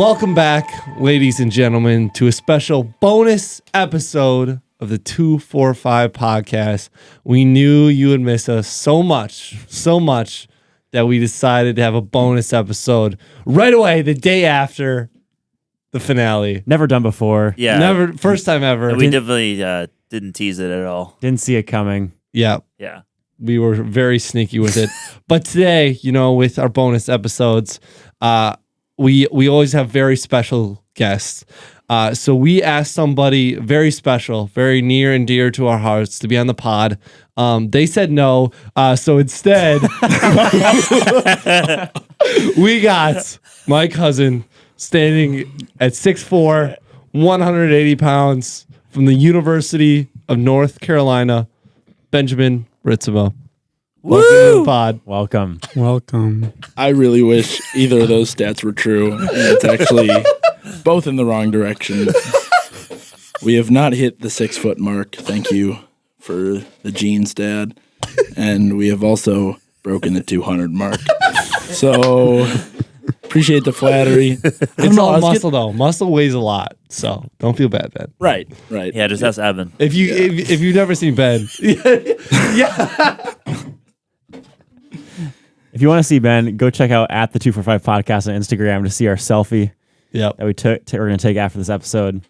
Welcome back, ladies and gentlemen, to a special bonus episode of the 245 podcast. We knew you would miss us so much that we decided to have a bonus episode right away the day after the finale. Never done before. Yeah. Never, first time ever. And we definitely didn't tease it at all. Didn't see it coming. Yeah. Yeah. We were very sneaky with it. But today, with our bonus episodes, we always have very special guests. So we asked somebody very special, very near and dear to our hearts to be on the pod. They said no. So instead, we got my cousin standing at 6'4", 180 pounds from the University of North Carolina, Benjamin Ritzema. Welcome to the pod. Welcome. I really wish either of those stats were true. And it's actually both in the wrong direction. We have not hit the 6 foot mark. Thank you for the genes, Dad. And we have also broken the 200 mark. So appreciate the flattery. It's all muscle though. Muscle weighs a lot, so don't feel bad, Ben. Right. Yeah, just ask Evan. If you've never seen Ben, yeah. If you want to see Ben, go check out at the 245 podcast on Instagram to see our selfie Yep. that we're going to take after this episode.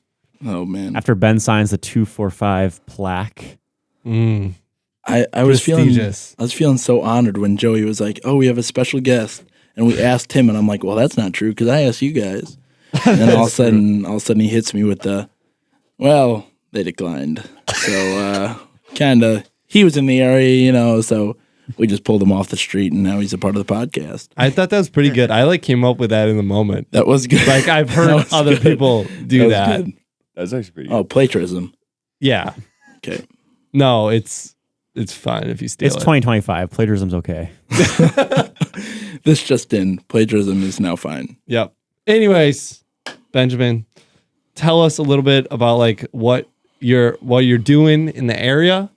Oh man. After Ben signs the 245 plaque. I was Prestigious. feeling so honored when Joey was like, "Oh, we have a special guest," and we asked him, and I'm like, "Well, that's not true because I asked you guys." And then all of a sudden, he hits me with the, "Well, they declined." So kind of, he was in the area, so we just pulled him off the street, and now he's a part of the podcast. I thought that was pretty good. I came up with that in the moment. That was good. Like I've heard other people do that. Good. That's actually pretty good. Oh, plagiarism. Yeah. Okay. No, it's fine if you steal It's it. 2025. Plagiarism's okay. This just in. Plagiarism is now fine. Yep. Anyways, Benjamin, tell us a little bit about what you're doing in the area.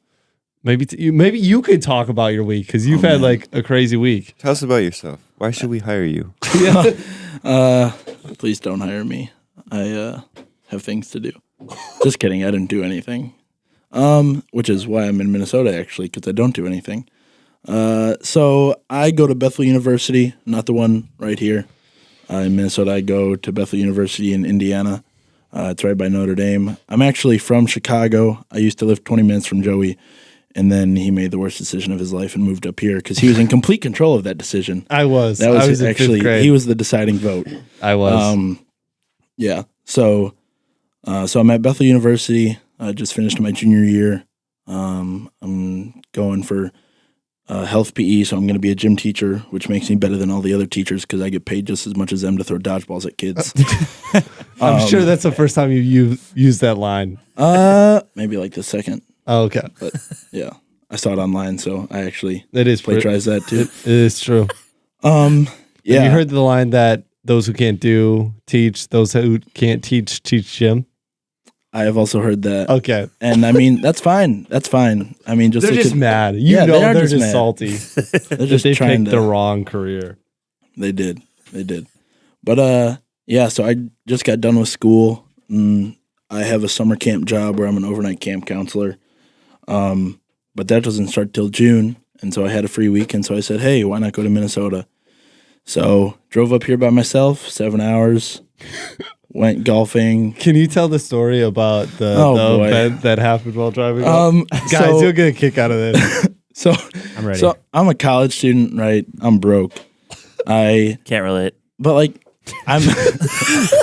Maybe you could talk about your week because you've had a crazy week. Tell us about yourself. Why should we hire you? Please don't hire me. I have things to do. Just kidding. I didn't do anything. Which is why I'm in Minnesota, actually, because I don't do anything. So I go to Bethel University, not the one right here. In Minnesota, I go to Bethel University in Indiana. It's right by Notre Dame. I'm actually from Chicago. I used to live 20 minutes from Joey, and then he made the worst decision of his life and moved up here because he was in complete control of that decision. I was. That was I was actually, in 5th grade. he was the deciding vote. I was. Yeah. So I'm at Bethel University. I just finished my junior year. I'm going for health PE, so I'm going to be a gym teacher, which makes me better than all the other teachers because I get paid just as much as them to throw dodgeballs at kids. I'm sure that's the first time you used that line. Maybe like the second. Oh, okay. But yeah, I saw it online, so I actually It is plagiarized that too. It is true. Yeah. Have you heard the line that those who can't do teach, those who can't teach gym? I have also heard that. Okay. And I mean, that's fine. That's fine. I mean, just They're look just at, mad. Yeah, they are they're just just mad. salty. they're just they trying picked to. the wrong career. They did. But yeah, so I just got done with school. I have a summer camp job where I'm an overnight camp counselor. But that doesn't start till June. And so I had a free weekend. So I said, hey, why not go to Minnesota? So drove up here by myself, 7 hours, went golfing. Can you tell the story about the boy. event that happened while driving? Guys, so- you'll get a kick out of this. So I'm ready. So I'm a college student, right? I'm broke. Can't relate. But I'm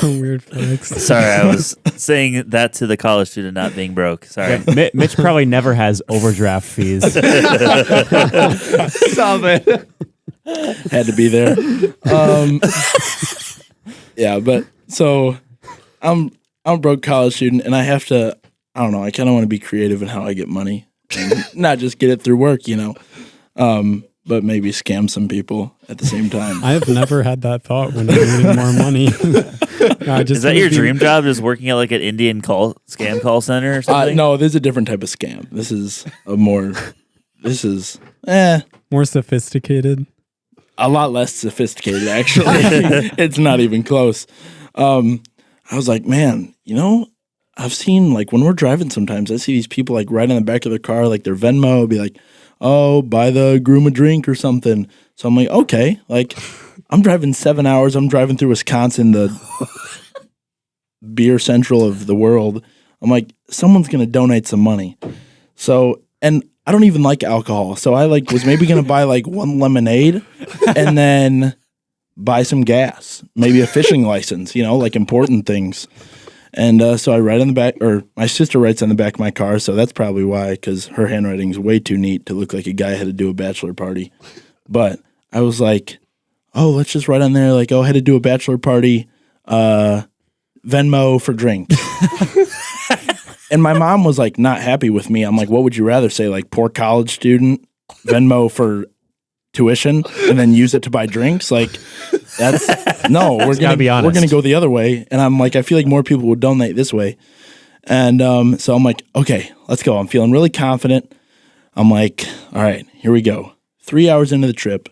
Weird flex. Sorry, I was saying that to the college student not being broke. Sorry. Mitch probably never has overdraft fees. Stop it. had to be there. Yeah, but so I'm a broke college student, and I have to. I don't know. I kind of want to be creative in how I get money, and not just get it through work, but maybe scam some people at the same time. I have never had that thought when I needed more money. Is that your dream job? Just working at like an Indian scam call center or something? No, there's a different type of scam. This is more sophisticated? a lot less sophisticated, actually. It's not even close. I was like, man, I've seen, like, when we're driving sometimes, I see these people, like, right on the back of their car, like, their Venmo would be like, oh, buy the groom a drink or something. So I'm like, okay, like, I'm driving 7 hours. I'm driving through Wisconsin, the beer central of the world. I'm like, someone's going to donate some money. So, and I don't even like alcohol. So I, like, was maybe going to buy, like, one lemonade and then buy some gas, maybe a fishing license, like important things. And so I write on the back, or my sister writes on the back of my car, so that's probably why, because her handwriting is way too neat to look like a guy had to do a bachelor party. But I was like, oh, let's just write on there, like, oh, I had to do a bachelor party, Venmo for drink. And my mom was, like, not happy with me. I'm like, what would you rather say, like, poor college student, Venmo for tuition, and then use it to buy drinks? Like, that's no. We're gonna go the other way. And I'm like, I feel like more people would donate this way. And so I'm like, okay, let's go. I'm feeling really confident. I'm like, all right, here we go. 3 hours into the trip,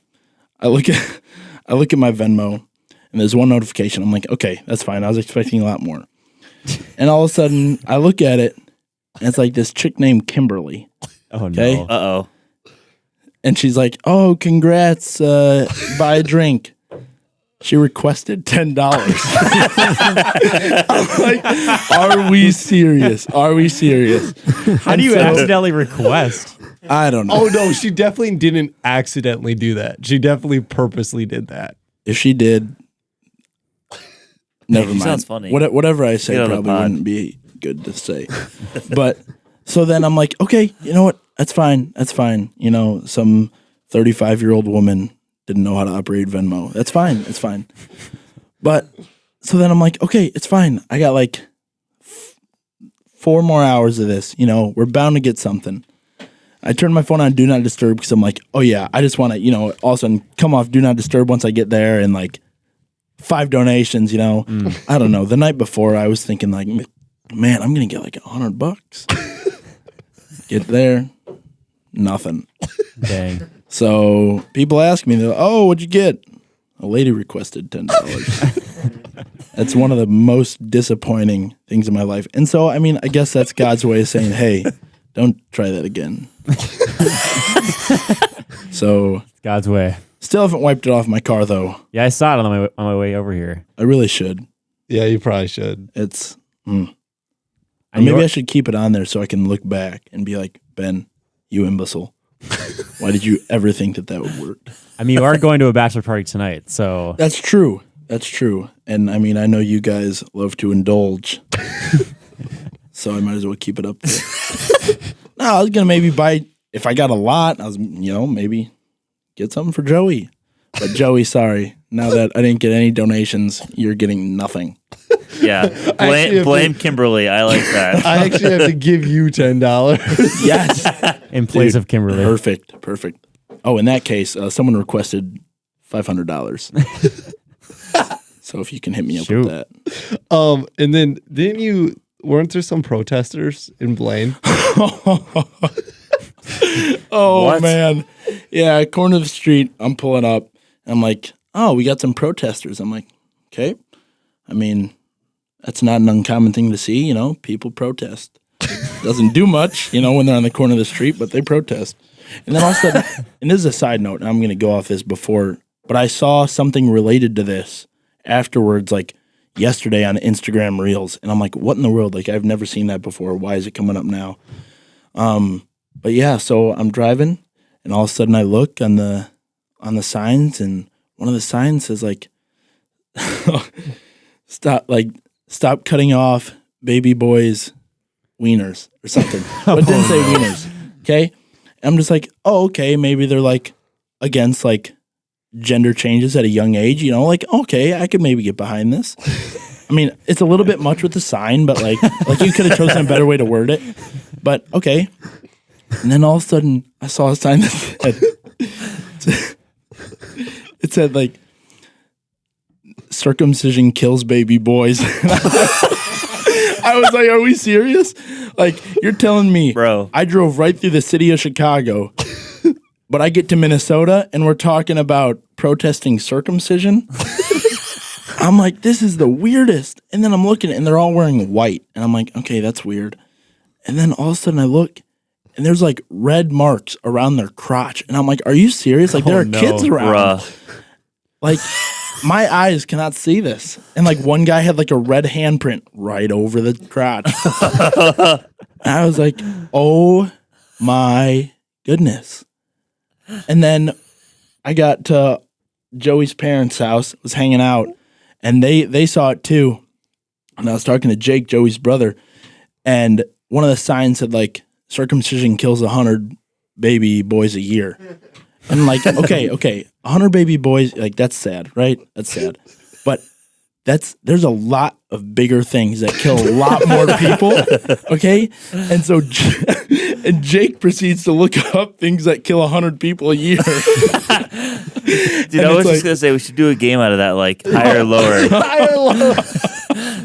I look at my Venmo, and there's one notification. I'm like, okay, that's fine. I was expecting a lot more. And all of a sudden, I look at it, and it's like this chick named Kimberly. Oh, okay? no. Uh-oh. And she's like, oh, congrats, buy a drink. She requested $10. I'm like, are we serious? Are we serious? How do you accidentally request? I don't know. Oh, no, she definitely didn't accidentally do that. She definitely purposely did that. If she did, never mind. Sounds funny. Whatever I say probably wouldn't be good to say. But so then I'm like, okay, you know what? That's fine. That's fine. Some 35-year-old woman didn't know how to operate Venmo. That's fine. It's fine. But so then I'm like, okay, it's fine. I got like 4 more hours of this. We're bound to get something. I turn my phone on Do Not Disturb because I'm like, oh yeah, I just want to, all of a sudden come off Do Not Disturb once I get there, and like 5 donations, I don't know. The night before I was thinking like, man, I'm going to get like $100. Get there, nothing. Dang. So people ask me, oh, what'd you get? A lady requested $10. That's one of the most disappointing things in my life. And so, I mean, I guess that's God's way of saying, hey, don't try that again. So God's way. Still haven't wiped it off my car, though. Yeah, I saw it on my way over here. I really should. Yeah, you probably should. It's... Maybe I should keep it on there so I can look back and be like, Ben, you imbecile. Why did you ever think that would work? I mean, you are going to a bachelor party tonight, so... That's true. That's true. And I mean, I know you guys love to indulge. So I might as well keep it up there. No, I was going to maybe buy... If I got a lot, I was, maybe get something for Joey. But Joey, sorry. Now that I didn't get any donations, you're getting nothing. Yeah. Blame Kimberly. I like that. I actually have to give you $10. Yes. In place of Kimberly. Perfect. Oh, in that case, someone requested $500. So if you can hit me up with that. And then weren't there some protesters in Blaine? Oh, What? man. Yeah, corner of the street, I'm pulling up. I'm like, oh, we got some protesters. I'm like, okay. I mean, that's not an uncommon thing to see, people protest. Doesn't do much, when they're on the corner of the street, but they protest. And then all of a sudden, and this is a side note, and I'm going to go off this before, but I saw something related to this afterwards, like yesterday on Instagram Reels. And I'm like, what in the world? Like, I've never seen that before. Why is it coming up now? But yeah, so I'm driving, and all of a sudden I look on the signs, and one of the signs says like, stop cutting off baby boys' wieners or something. But it didn't say wieners. Okay, and I'm just like, oh, okay, maybe they're like against like gender changes at a young age. Like, okay, I could maybe get behind this. I mean, it's a little bit much with the sign, but like you could have chosen a better way to word it. But okay. And then all of a sudden, I saw a sign that said like, circumcision kills baby boys. I was like, are we serious? Like, you're telling me, Bro. I drove right through the city of Chicago, but I get to Minnesota and we're talking about protesting circumcision? I'm like, this is the weirdest. And then I'm looking and they're all wearing white. And I'm like, okay, that's weird. And then all of a sudden I look and there's like red marks around their crotch. And I'm like, are you serious? Like there are kids around. Like my eyes cannot see this. And like one guy had like a red handprint right over the crotch. And I was like, oh my goodness. And then I got to Joey's parents' house, was hanging out, and they saw it too. And I was talking to Jake, Joey's brother, and one of the signs said like circumcision kills 100 baby boys a year. And I'm like, okay, 100 baby boys, like that's sad, right? That's sad. But there's a lot of bigger things that kill a lot more people, okay? And so and Jake proceeds to look up things that kill 100 people a year. Dude, I was just going to say we should do a game out of that, like higher or lower. Higher or lower.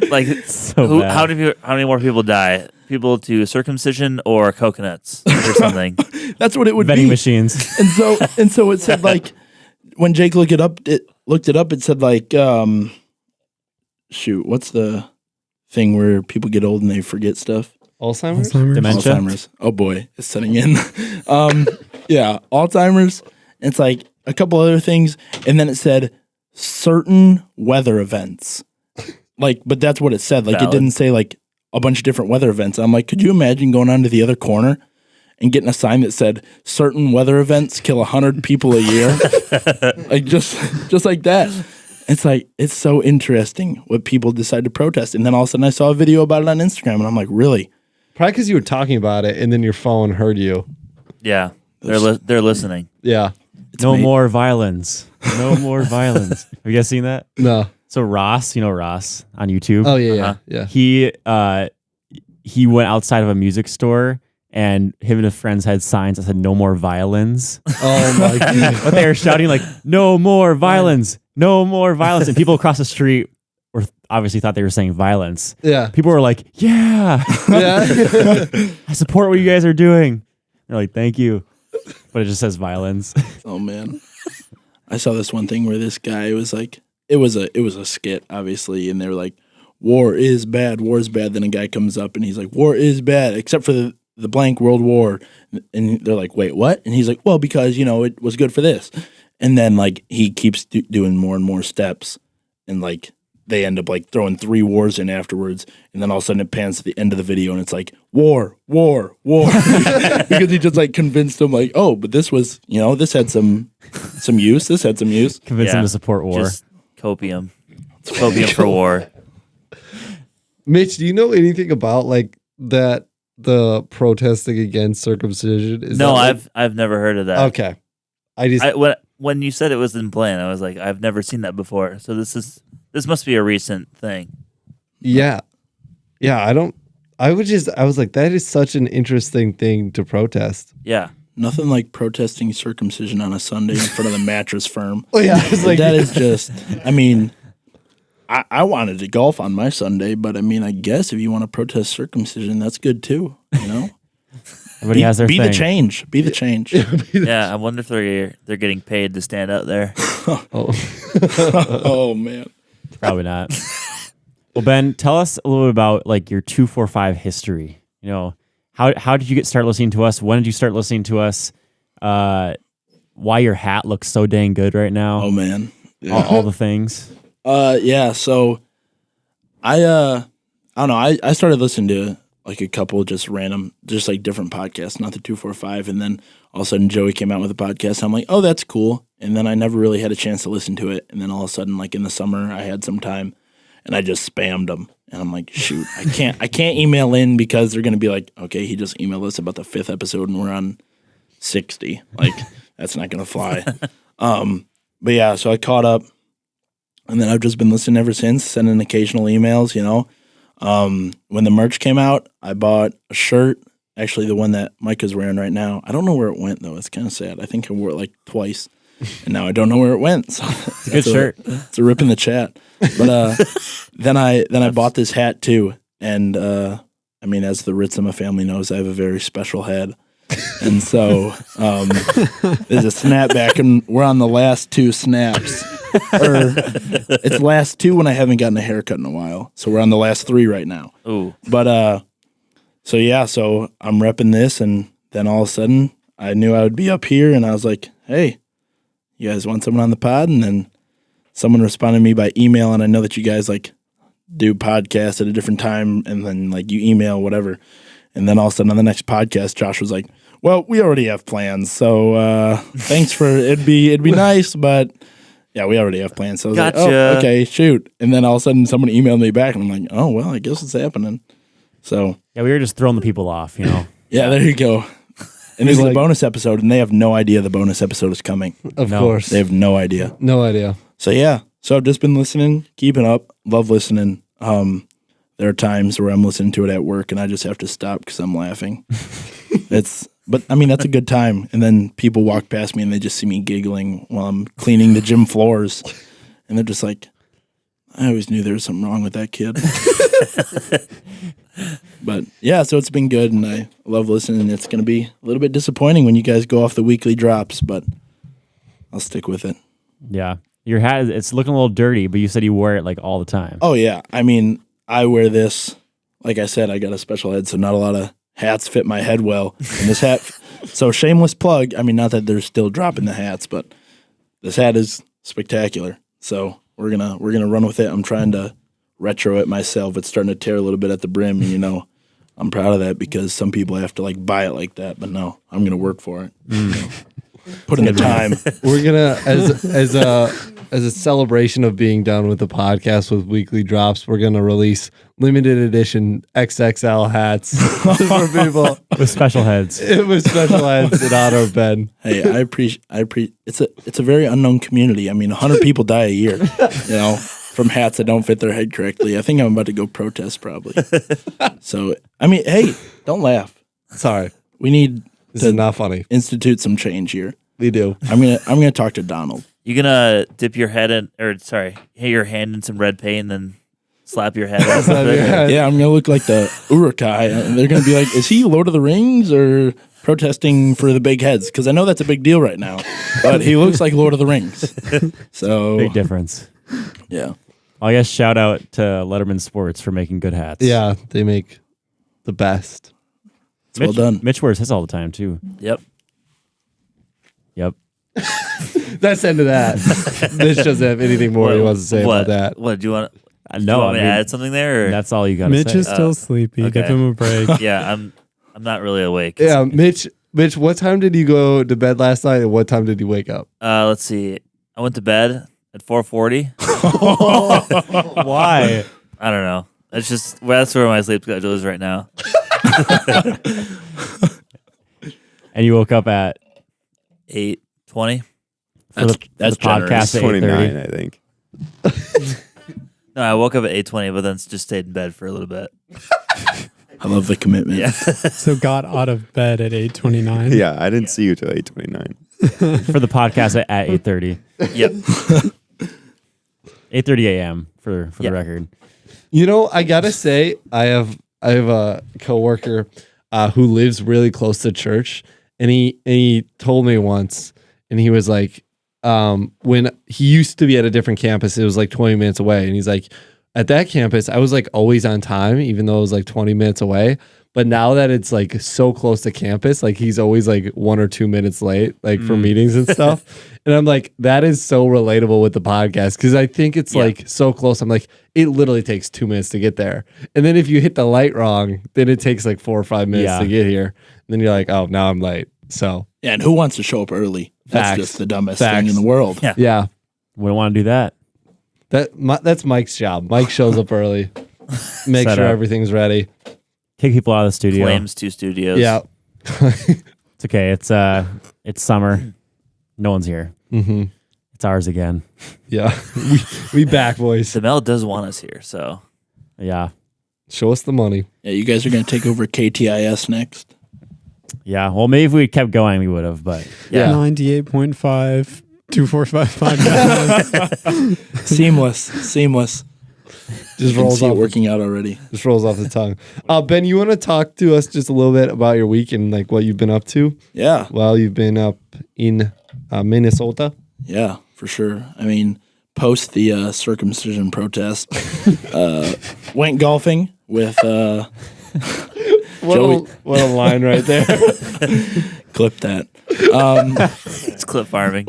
Like, So how many more people die? People to circumcision or coconuts or something? That's what it would vending be. machines. And so it said like, when Jake looked it up, it said like, shoot, what's the thing where people get old and they forget stuff? Alzheimer's? Dementia. Alzheimer's. Oh boy, it's setting in. Yeah, Alzheimer's. It's like a couple other things, and then it said certain weather events. Like, but that's what it said. Like, It didn't say like a bunch of different weather events. I'm like, could you imagine going on to the other corner and getting a sign that said certain weather events kill 100 people a year? Like just like that. It's like, it's so interesting what people decide to protest. And then all of a sudden I saw a video about it on Instagram and I'm like, really? Probably because you were talking about it and then your phone heard you. Yeah, they're listening. Yeah. No more violence. No more violence. Have you guys seen that? No. So Ross, you know Ross on YouTube. Oh, yeah, yeah. He went outside of a music store and him and his friends had signs that said "No more violence." Oh my god! But they were shouting like "No more violence, no more violence," and people across the street were obviously thought they were saying violence. Yeah. People were like, "Yeah, I support what you guys are doing." They're like, "Thank you," but it just says violence. Oh man, I saw this one thing where this guy was like, it was a skit, obviously, and they were like, war is bad. Then a guy comes up and he's like, war is bad, except for the blank World War. And they're like, wait, what? And he's like, well, because, it was good for this. And then, like, he keeps doing more and more steps. And, like, they end up, like, throwing 3 wars in afterwards. And then all of a sudden it pans to the end of the video and it's like, war. Because he just, like, convinced him, like, oh, but this was, this had some use. This had some use. Convince him to support war. Just copium. It's copium for war. Mitch, do you know anything about like that? The protesting against circumcision? No, I've never heard of that. Okay, when you said it was in plan, I was like, I've never seen that before. So this must be a recent thing. Yeah. I was like, that is such an interesting thing to protest. Yeah. Nothing like protesting circumcision on a Sunday in front of the mattress firm. Oh yeah, it's like that is just. I mean, I wanted to golf on my Sunday, but I mean, I guess if you want to protest circumcision, that's good too. Everybody has their be thing. the change. Be the change. Yeah, I wonder if they're getting paid to stand out there. Oh man, probably not. Well, Ben, tell us a little bit about like your 245 history. How did you start listening to us? When did you start listening to us? Why your hat looks so dang good right now? Oh man, yeah. all the things. Yeah. So I don't know. I started listening to like a couple just random, just like different podcasts, not the 245, and then all of a sudden Joey came out with a podcast. I'm like, oh, that's cool. And then I never really had a chance to listen to it. And then all of a sudden, like in the summer, I had some time, and I just spammed them. And I'm like, shoot, I can't email in because they're gonna be like, okay, he just emailed us about the 5th episode, and we're on 60. Like that's not gonna fly. But yeah, so I caught up. And then I've just been listening ever since, sending occasional emails, When the merch came out, I bought a shirt, actually the one that Micah's wearing right now. I don't know where it went, though. It's kind of sad. I think I wore it like twice, and now I don't know where it went. So it's a good shirt. It's a rip in the chat. But then I bought this hat, too. And, I mean, as the Ritzema family knows, I have a very special head. And so there's a snapback, and we're on the last 2 snaps. or it's last 2 when I haven't gotten a haircut in a while. So we're on the last 3 right now. Ooh. But so yeah, so I'm repping this, and then all of a sudden I knew I would be up here, and I was like, hey, you guys want someone on the pod? And then someone responded to me by email, and I know that you guys like do podcasts at a different time, and then like you email whatever. And then all of a sudden on the next podcast, Josh was like, well, we already have plans, so thanks for it'd be nice, but yeah, we already have plans. So I was like, oh, okay, shoot. And then all of a sudden someone emailed me back, and I'm like, oh well, I guess it's happening. So Yeah, we were just throwing the people off, you know. yeah, there you go. And this is a bonus episode, and they have no idea the bonus episode is coming. Of course. They have no idea. No idea. So yeah, so I've just been listening, keeping up, love listening. There are times where I'm listening to it at work, and I just have to stop because I'm laughing. But I mean, that's a good time. And then people walk past me, and they just see me giggling while I'm cleaning the gym floors, and they're just like, I always knew there was something wrong with that kid. But yeah, so it's been good, and I love listening. It's going to be a little bit disappointing when you guys go off the weekly drops, but I'll stick with it. Yeah. Your hat, it's looking a little dirty, but you said you wear it like all the time. Oh, yeah. I mean, I wear this. Like I said, I got a special head, so not a lot of hats fit my head well. And this hat, so shameless plug. I mean, not that they're still dropping the hats, but this hat is spectacular. So we're gonna run with it. I'm trying to retro it myself. It's starting to tear a little bit at the brim, and you know, I'm proud of that because some people have to like buy it like that. But no, I'm gonna work for it. Put in the time. We're gonna as a celebration of being done with the podcast with weekly drops, we're gonna release limited edition XXL hats for people With special heads. with special heads in honor of Ben. Hey, I appreciate. It's a very unknown community. I mean, 100 people die a year, you know, from hats that don't fit their head correctly. I think I'm about to go protest probably. So, I mean, hey, don't laugh. Sorry, We need this is not funny. institute some change here. We do. I'm gonna talk to Donald. You gonna dip your head in, or sorry, hit your hand in some red paint and then slap your head off of it? Yeah, I'm gonna look like the Uruk-hai. And they're gonna be like, is he Lord of the Rings or protesting for the big heads? Because I know that's a big deal right now. But he looks like Lord of the Rings. So Big difference. yeah. I guess shout out to Letterman Sports for making good hats. Yeah, they make the best. It's well done. Mitch wears his all the time too. Yep. Yep. That's the end of that. Mitch doesn't have anything more he wants to say what, about that. What do you want? No, Do you want me I to mean, add something there? Or? that's all you got to Mitch say. is still sleepy. okay. Give him a break. Yeah, I'm not really awake. Yeah, Mitch, what time did you go to bed last night, and what time did you wake up? Let's see. I went to bed at 4:40. Why? I don't know. That's where my sleep schedule is right now. And you woke up at 8:20. for the That's podcast at 29, 8:30. I think. No, I woke up at 8:20, but then just stayed in bed for a little bit. I love the commitment. Yeah. So got out of bed at 8:29. Yeah, I didn't see you till 8:29. For the podcast at 8:30. Yep. 8:30 a.m. for the Yeah. record. You know, I gotta say, I have a coworker who lives really close to church, and he told me once, and he was like, when he used to be at a different campus, it was like 20 minutes away, and he's like, at that campus, I was like always on time, even though it was like 20 minutes away. But now that it's like so close to campus, like he's always like 1 or 2 minutes late, like for meetings and stuff. And I'm like, that is so relatable with the podcast because I think it's like so close. I'm like, it literally takes 2 minutes to get there. And then if you hit the light wrong, then it takes like 4 or 5 minutes to get here. And then you're like, oh, now I'm late. So Yeah, and who wants to show up early? That's Facts. just the dumbest Facts. thing in the world. Yeah. yeah, We don't want to do that. that's Mike's job. Mike shows up early, make Set sure up. everything's ready. Kick people out of the studio. Flames 2 studios. Yeah. It's okay. It's summer. No one's here. Mm-hmm. It's ours again. Yeah. we back, boys. Demel does want us here, so Yeah. Show us the money. Yeah, you guys are going to take over KTIS next. Yeah. Well, maybe if we kept going, we would have. But Yeah. 98.5, 245 podcast. Seamless. Just I can rolls see it off. working out already. Just rolls off the tongue. Ben, you want to talk to us just a little bit about your week and like what you've been up to Yeah. while you've been up in Minnesota? Yeah, for sure. I mean, post the circumcision protest, went golfing with Joey. What a line right there. Clip that. It's clip farming.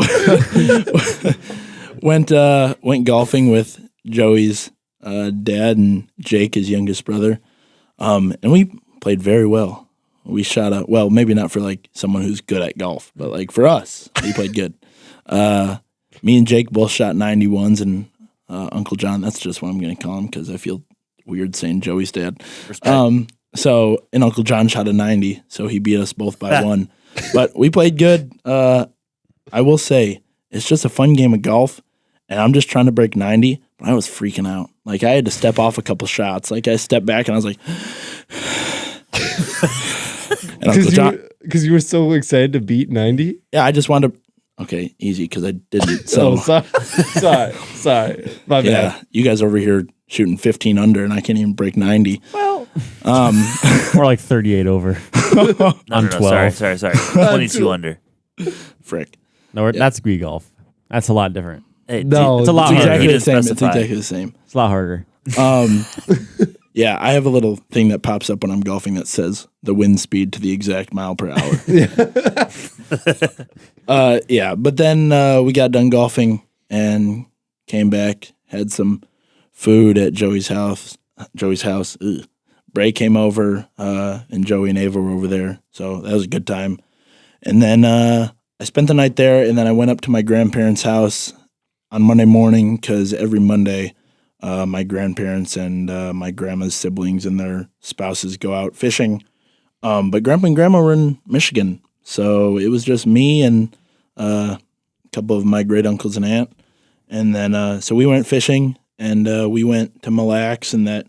Went golfing with Joey's dad and Jake, his youngest brother, and we played very well. We shot out well, maybe not for like someone who's good at golf, but like for us, we played good. Me and Jake both shot 91s, and Uncle John, that's just what I'm going to call him because I feel weird saying Joey's dad. And Uncle John shot a 90, so he beat us both by one. But we played good. I will say, it's just a fun game of golf, and I'm just trying to break 90, but I was freaking out. Like, I had to step off a couple shots. Like, I stepped back, and I was like... Because you were so excited to beat 90? Yeah, I just wanted to... Okay, easy, because I didn't. So, sorry. My bad. Yeah, you guys over here shooting 15 under, and I can't even break 90. Well, more like 38 over. No, 12. sorry. 22 under. Frick. No, that's Gree golf. That's a lot different. Hey, No, it's a lot It's harder. exactly He the same. didn't It's specify. exactly the same. It's a lot harder. Yeah, I have a little thing that pops up when I'm golfing that says the wind speed to the exact mile per hour. Yeah, but then we got done golfing and came back, had some food at Joey's house. Ugh. Bray came over, and Joey and Ava were over there, so that was a good time. And then I spent the night there, and then I went up to my grandparents' house on Monday morning because every Monday my grandparents and my grandma's siblings and their spouses go out fishing. But Grandpa and Grandma were in Michigan, so it was just me and a couple of my great uncles and aunt. And then so we went fishing, and we went to Mille Lacs, and that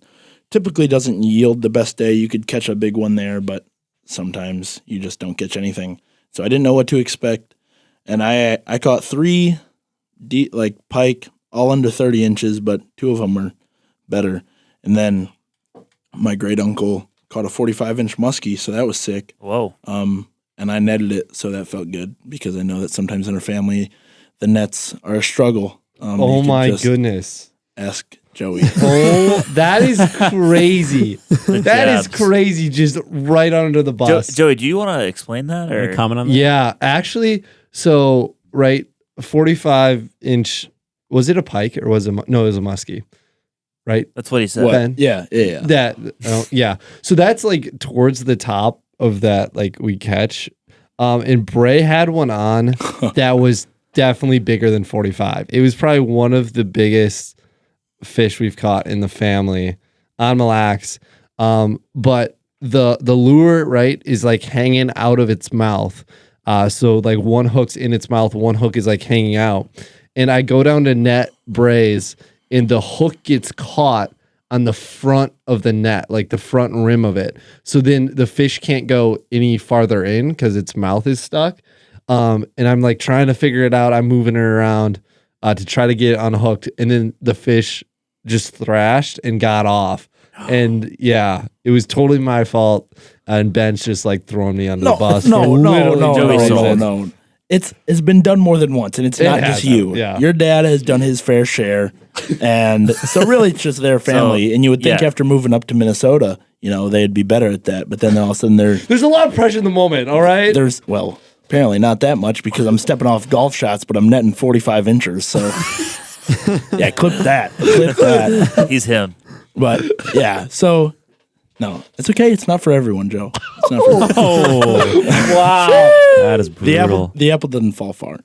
typically doesn't yield the best day. You could catch a big one there, but sometimes you just don't catch anything. So I didn't know what to expect, and I caught 3 pike, all under 30 inches, but 2 of them were better. And then my great uncle caught a 45-inch muskie, so that was sick. Whoa. And I netted it, so that felt good because I know that sometimes in our family, the nets are a struggle. Oh my goodness. Ask Joey. Oh, that is crazy. That is jabs. crazy. Just right under the bus. Joey, do you want to explain that? Any Or? comment on that? Yeah, actually, so, right, 45-inch, was it a pike or was it, no, it was a muskie, right? That's what he said. What? Ben? Yeah. Yeah. So that's like towards the top of that, like we catch. And Bray had one on that was definitely bigger than 45. It was probably one of the biggest fish we've caught in the family on Mille Lacs. But the lure, right, is like hanging out of its mouth. So like one hook's in its mouth, one hook is like hanging out. And I go down to net Bray's, and the hook gets caught on the front of the net, like the front rim of it. So then the fish can't go any farther in because its mouth is stuck. And I'm like trying to figure it out. I'm moving it around to try to get it unhooked. And then the fish just thrashed and got off. And yeah, it was totally my fault. And Ben's just like throwing me under the bus. No. Joey It's been done more than once, and it's It not has just you. been, yeah. Your dad has done his fair share, and so really it's just their family. And you would think yeah. after moving up to Minnesota, they'd be better at that. But then all of a sudden There's a lot of pressure in the moment, all right? apparently not that much because I'm stepping off golf shots, but I'm netting 45 inches. So yeah, clip that. He's him. But yeah, so no, it's okay. It's not for everyone, Joe. It's not for everyone. Oh, Wow. that is brutal. The apple doesn't fall far.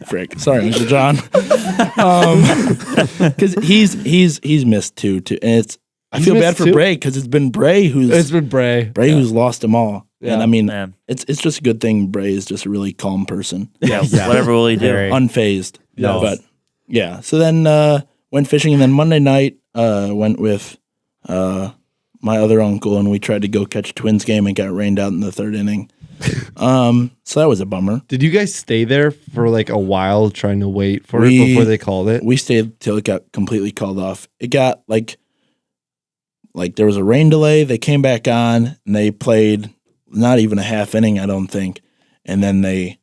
Frick. Sorry, Uncle John. Because he's missed two. And I feel bad missed for two? Bray because it's been Bray It's been Bray. who's lost them all. Yeah. And I mean, Man. it's just a good thing Bray is just a really calm person, Yeah, whatever will he do? Very. unfazed. Yes. But yeah, so then went fishing, and then Monday night went with my other uncle, and we tried to go catch a Twins game and got rained out in the 3rd inning. So that was a bummer. Did you guys stay there for like a while trying to wait for it We- before they called it? We stayed till it got completely called off. It got like there was a rain delay. They came back on and they played not even a half inning, I don't think, and then they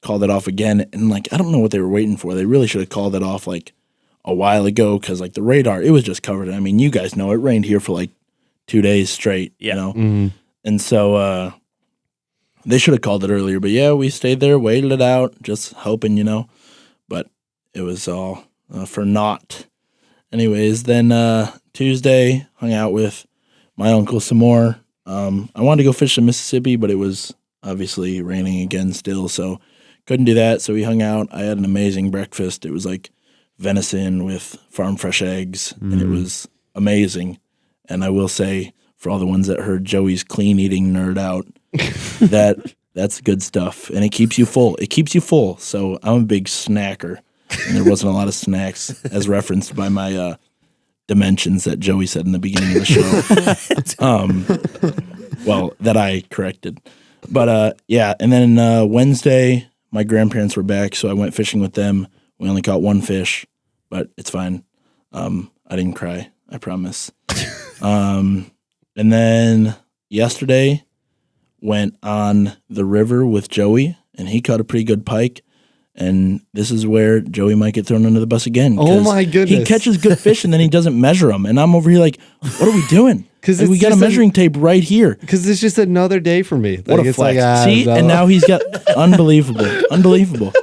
called it off again. And like, I don't know what they were waiting for. They really should have called it off like a while ago because like the radar, it was just covered. I mean, you guys know it rained here for like 2 days straight, you know? And so they should have called it earlier. But yeah, we stayed there, waited it out, just hoping, you know. But it was all for naught. Anyways, then Tuesday, hung out with my uncle some more. I wanted to go fish in Mississippi, but it was obviously raining again still, so couldn't do that. So we hung out. I had an amazing breakfast. It was like venison with farm fresh eggs, and it was amazing. And I will say, for all the ones that heard Joey's clean eating nerd out, that's good stuff, and it keeps you full. It keeps you full. So I'm a big snacker, and there wasn't a lot of snacks, as referenced by my dimensions that Joey said in the beginning of the show. Well, that I corrected. But yeah, and then Wednesday, my grandparents were back, so I went fishing with them. We only caught one fish, but it's fine. I didn't cry, I promise. And then yesterday, went on the river with Joey, and he caught a pretty good pike. And this is where Joey might get thrown under the bus again. Oh my goodness. He catches good fish, and then he doesn't measure them. And I'm over here like, what are we doing? Because we got a just measuring tape right here. Because it's just another day for me. What a flex. See, no. and now he's got unbelievable.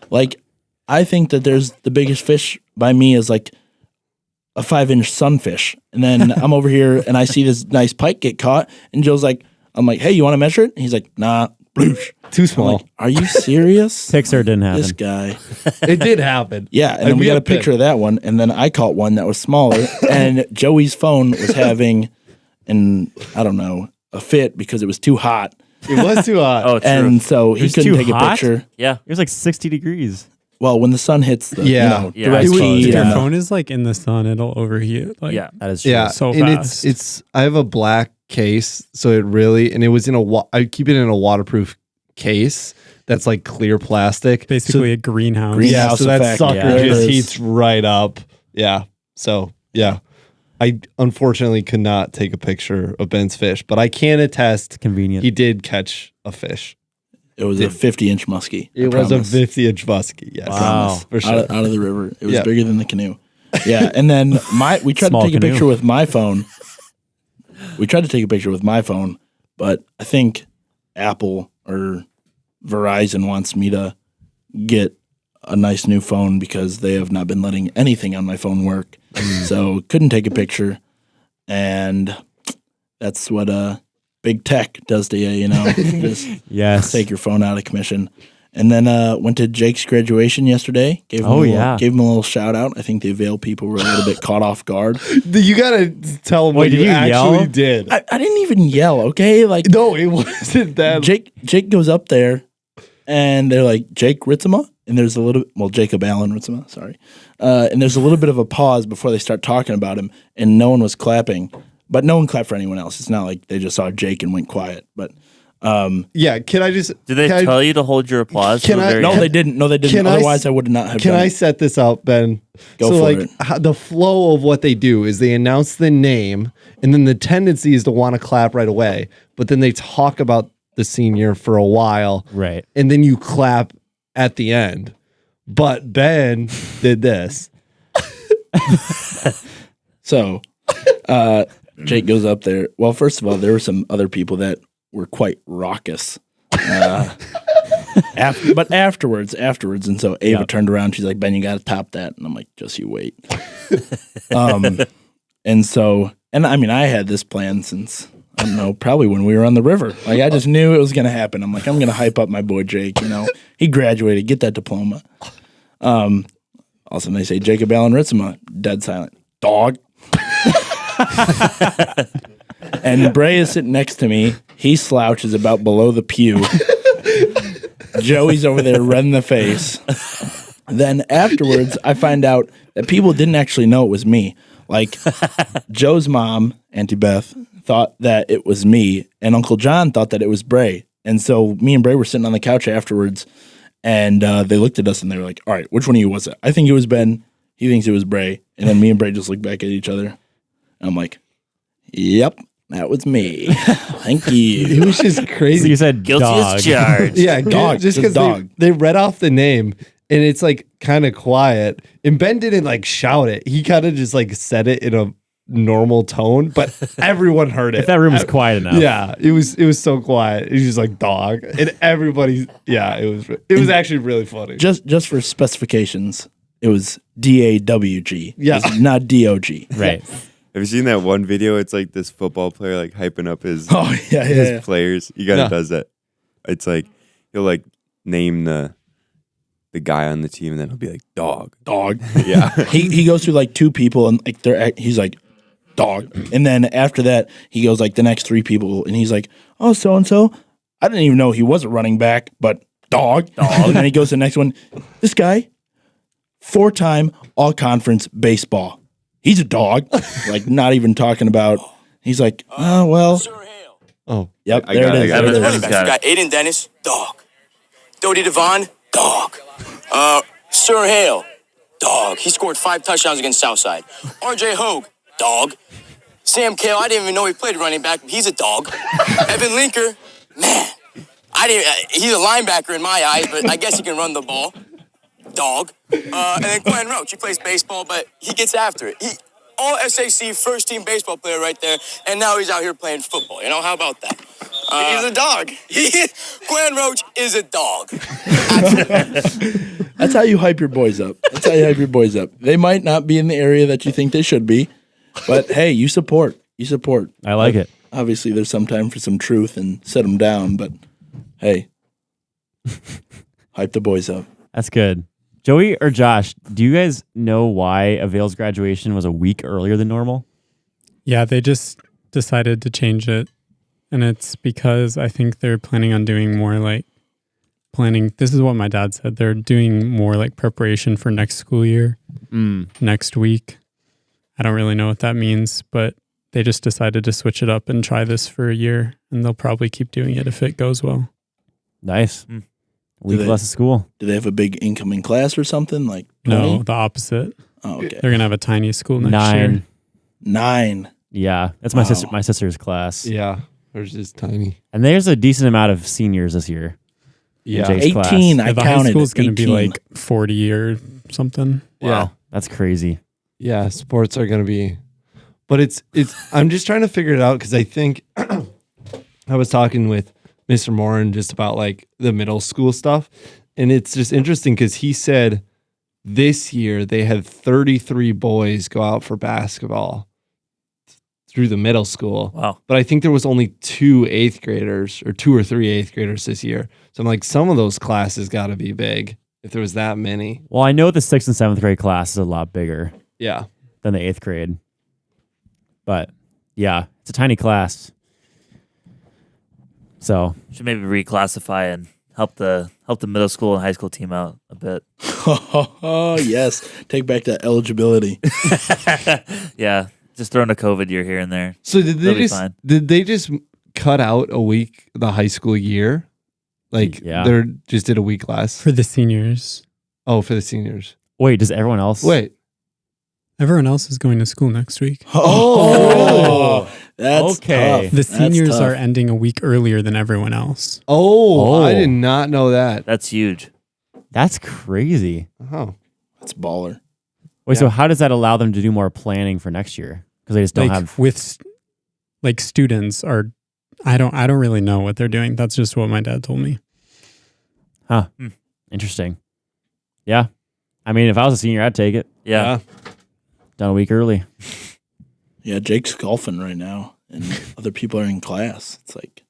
Like, I think that there's the biggest fish by me is like a 5-inch sunfish. And then I'm over here and I see this nice pike get caught. And Joe's like, I'm like, hey, you want to measure it? And he's like, nah, bloosh. Too small. Like, are you serious? Pixar didn't happen. This guy. It did happen. Yeah, and then we got a picture of that one. And then I caught one that was smaller. And Joey's phone was having, I don't know, a fit because it was too hot. It was too hot. Oh, true. And so he couldn't take a picture. Yeah. It was like 60 degrees. Well, when the sun hits the Yeah. direct If heat your and phone is like in the sun, it'll overheat. Like, Yeah. That is true. Yeah, so and fast. it's I have a black case, so it really, and it was in I keep it in a waterproof case that's like clear plastic. basically a greenhouse. Yeah, so that effect. sucker Yeah. just There it heats is. right up. Yeah. So yeah, I unfortunately could not take a picture of Ben's fish, but I can attest Convenient. he did catch a fish. It was a 50-inch muskie. It was a 50-inch muskie. Yes, Wow. for sure. out of the river. It was Yeah. bigger than the canoe. Yeah, and then we tried Small to take canoe. a picture with my phone. But I think Apple or Verizon wants me to get a nice new phone because they have not been letting anything on my phone work. So couldn't take a picture, and that's what big tech does to you, you know. Just Yes. take your phone out of commission. And then went to Jake's graduation yesterday. Gave him gave him a little shout out. I think the Avail people were a little bit caught off guard. You gotta tell him Wait, what did you you actually yell? did. I didn't even yell, okay? Like, No, it wasn't that. Jake goes up there, and they're like, Jake Ritzema? And there's a little, Jacob Allen Ritzema, sorry. And there's a little bit of a pause before they start talking about him, and no one was clapping. But no one clapped for anyone else. It's not like they just saw Jake and went quiet. But Yeah, can I just? Did they tell you to hold your applause? Can till the I- very no, end? they didn't. No, they didn't. Can I Otherwise, s- I would not have Can done I it. set this out, Ben? Go so for like it. the flow of what they do is they announce the name, and then the tendency is to want to clap right away. But then they talk about the senior for a while, Right. and then you clap at the end. But Ben did this. So, Jake goes up there. Well, first of all, there were some other people that were quite raucous. But afterwards, and so Ava turned around. She's like, "Ben, you got to top that." And I'm like, "Just you wait." And so, and I mean, I had this plan since I don't know, probably when we were on the river. Like, I just knew it was going to happen. I'm like, I'm going to hype up my boy Jake. You know, he graduated, get that diploma. All of a sudden, they say Jacob Allen Ritzema, dead silent. Dog. And Bray is sitting next to me. He slouches about below the pew. Joey's over there red in the face. Then afterwards, I find out that people didn't actually know it was me. Like, Joe's mom, Auntie Beth, thought that it was me, and Uncle John thought that it was Bray. And so me and Bray were sitting on the couch afterwards, and they looked at us and they were like, "All right, which one of you was it?" I think it was Ben. He thinks it was Bray. And then me and Bray just looked back at each other. And I'm like, "Yep." That was me. Thank you. It was just So crazy. you said Guilty dog. as charged. Yeah, Dog, just just because dog. they read off the name and it's like kind of quiet. And Ben didn't like shout it. He kind of just like said it in a normal tone, but everyone heard it. If that room was quiet enough. Yeah, it was so quiet. It was just like dog, and everybody. Yeah, it was actually really funny. Just for specifications, it was DAWG. Yeah. It's not DOG. Right. Have you seen that one video? It's like this football player like hyping up his Oh yeah, his players. He kind Yeah. of does that. It's like he'll like name the guy on the team, and then he'll be like dog. Dog. Yeah. He goes through like two people, and like he's like dog, and then after that he goes like the next three people, and he's like, oh, so and so. I didn't even know he was a running back, but dog. And then he goes to the next one. This guy, 4-time all conference baseball. He's a dog. Like not even talking about. He's like, oh well. Oh, Yep, I there got it it, is. I got There it. it Evan's is. got it. Got Aiden Dennis, dog. Dodie Devon, dog. Sir Hale, dog. He scored 5 touchdowns against Southside. RJ Hogue, dog. Sam Kale, I didn't even know he played running back. He's a dog. Evan Linker, man. He's a linebacker in my eyes, but I guess he can run the ball. Dog. And then Glenn Roach, he plays baseball, but he gets after it. All SAC first team baseball player right there, and now he's out here playing football. You know, how about that? He's a dog. Glenn Roach is a dog. That's how you hype your boys up. They might not be in the area that you think they should be, but hey, you support. I like it. Obviously, there's some time for some truth and set them down, but hey, hype the boys up. That's good. Joey or Josh, do you guys know why Avail's graduation was a week earlier than normal? Yeah, they just decided to change it. And it's because I think they're planning on doing more like planning. This is what my dad said. They're doing more like preparation for next school year, next week. I don't really know what that means, but they just decided to switch it up and try this for a year. And they'll probably keep doing it if it goes well. Nice. Week they- less of school. Do they have a big incoming class or something? Like 20? No, the opposite. Oh, okay. They're going to have a tiny school next year. 9. Yeah, that's my Wow. my sister's class. yeah. Hers is tiny. And there's a decent amount of seniors this year. Yeah. Jake's 18. class. I The high counted. school's going to be 18. like 40 or something. Yeah. That's crazy. Yeah, sports are going to be, but it's, I'm just trying to figure it out because I think I was talking with Mr. Morin just about like the middle school stuff. And it's just interesting because he said this year they had 33 boys go out for basketball through the middle school. Wow. But I think there was only 2 8th graders or 2 or 3 8th graders this year. So I'm like, some of those classes got to be big if there was that many. Well, I know the 6th and 7th grade class is a lot bigger Yeah. than the 8th grade. But yeah, it's a tiny class. So Should maybe reclassify and help the middle school and high school team out a bit. Oh, yes. Take back that eligibility. Yeah, just throwing a COVID year here and there. So They'll be they just cut out a week the high school year? Like Yeah. they just did a week less? For the seniors. Oh, for the seniors. wait, does everyone else? Wait. Everyone else is going to school next week. Oh, that's Okay. tough. The That's seniors tough. are ending a week earlier than everyone else. Oh, I Oh. did not know that. That's huge. That's crazy. Oh. That's baller. Wait, Yeah. so how does that allow them to do more planning for next year? Because they just don't Like have. with like students are I don't really know what they're doing. That's just what my dad told me. Huh. Interesting. Yeah. I mean, if I was a senior, I'd take it. Yeah. Done a week early. Yeah, Jake's golfing right now, and other people are in class. It's like,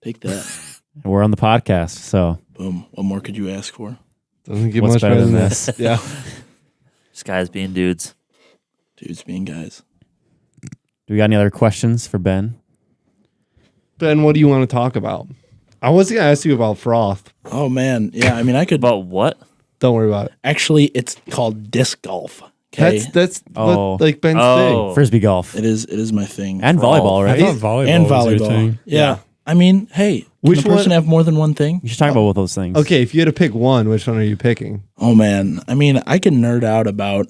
take that. And we're on the podcast, so Boom. What more could you ask for? Doesn't get What's much better better than than this. Yeah. Just guys being dudes. Dudes being guys. do we got any other questions for Ben? Ben, what do you want to talk about? I was going to ask you about froth. Oh, man. Yeah, I mean, I could. About what? Don't worry about it. Actually, it's called disc golf. Okay. That's Oh. like Ben's Oh. Frisbee golf It is my thing. and volleyball, I right? thought volleyball And was your volleyball. thing. Yeah. I mean, hey, Which can a person one- have more than one thing? You should talk about both those things. thing. Okay, if you had to pick one, which one are you picking? Oh, man. I mean, I can nerd out about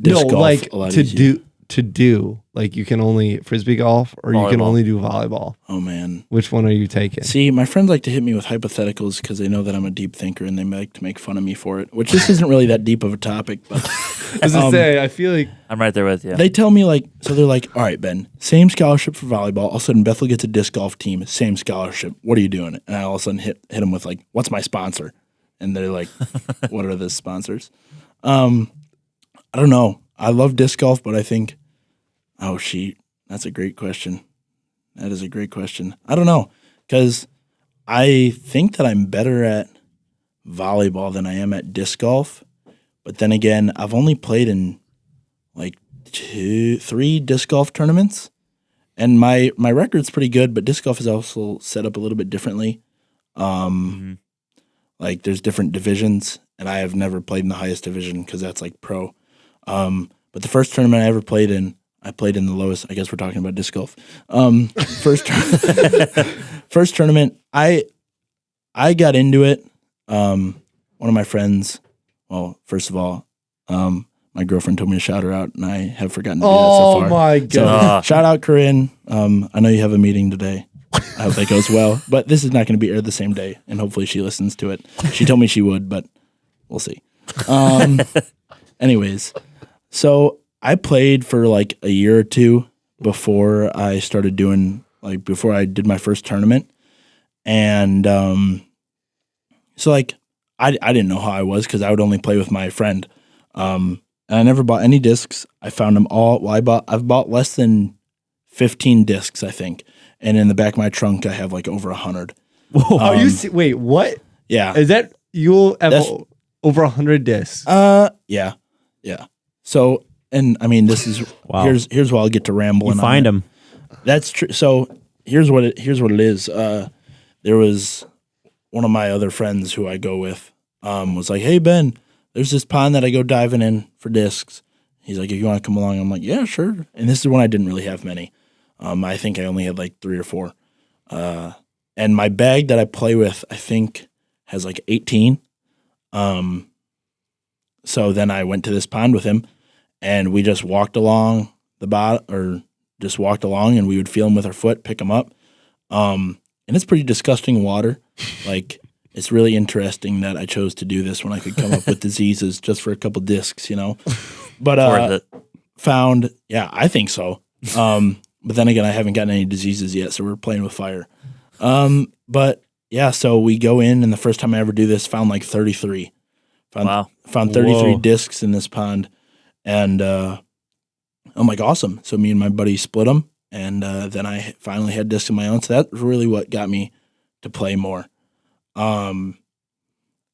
disc golf like a lot to easier. to do? Like you can only frisbee golf or you can Volleyball. only do volleyball. Oh man. Which one are you taking? See, my friends like to hit me with hypotheticals because they know that I'm a deep thinker and they like to make fun of me for it. Which this isn't really that deep of a topic, but As I say, I feel like I'm right there with you. they tell me like, so they're like, all right, Ben, same scholarship for volleyball. All of a sudden, Bethel gets a disc golf team, same scholarship. What are you doing? And I all of a sudden hit them with like, what's my sponsor? And they're like, what are the sponsors? I don't know. I love disc golf, but I think, oh, that's a great question. That is a great question. I don't know, because I think that I'm better at volleyball than I am at disc golf. But then again, I've only played in like 3 disc golf tournaments, and my record's pretty good. But disc golf is also set up a little bit differently. Like there's different divisions, and I have never played in the highest division because that's like pro. But the first tournament I ever played in, I played in the lowest. I guess we're talking about disc golf. First tournament, I got into it. One of my friends. Well, first of all, my girlfriend told me to shout her out, and I have forgotten to do that so far. Oh my god! So, shout out, Corinne. I know you have a meeting today. I hope that goes well. But this is not going to be aired the same day, and hopefully she listens to it. She told me she would, but we'll see. Anyways, so I played for like a year or two before I started doing before I did my first tournament, and so like I didn't know how I was because I would only play with my friend, and I never bought any discs. I found them all. Well, I've bought less than 15 discs, I think, and in the back of my trunk I have like over 100. Whoa! Are you wait? What? Yeah, Is that you'll have over 100 discs? yeah. So, and I mean, this is Wow. here's where I'll get to rambling. You find them. That's true. So here's what it is. There was one of my other friends who I go with. Was like, hey Ben, there's this pond that I go diving in for discs. He's like, if you want to come along, I'm like, yeah, sure. And this is when I didn't really have many. I think I only had like 3 or 4. And my bag that I play with, I think, has like 18. So then I went to this pond with him, and we just walked along the bottom, or just walked along, and we would feel them with our foot, pick them up. And it's pretty disgusting water. Like, it's really interesting that I chose to do this when I could come up with diseases just for a couple discs, you know. But found, yeah, I think so. But then again, I haven't gotten any diseases yet, so we're playing with fire. But yeah, so we go in, and the first time I ever do this, found like 33. Found 33 Whoa. discs in this pond, and I'm like, awesome. So me and my buddy split them, and then I finally had discs of my own. So that's really what got me to play more. And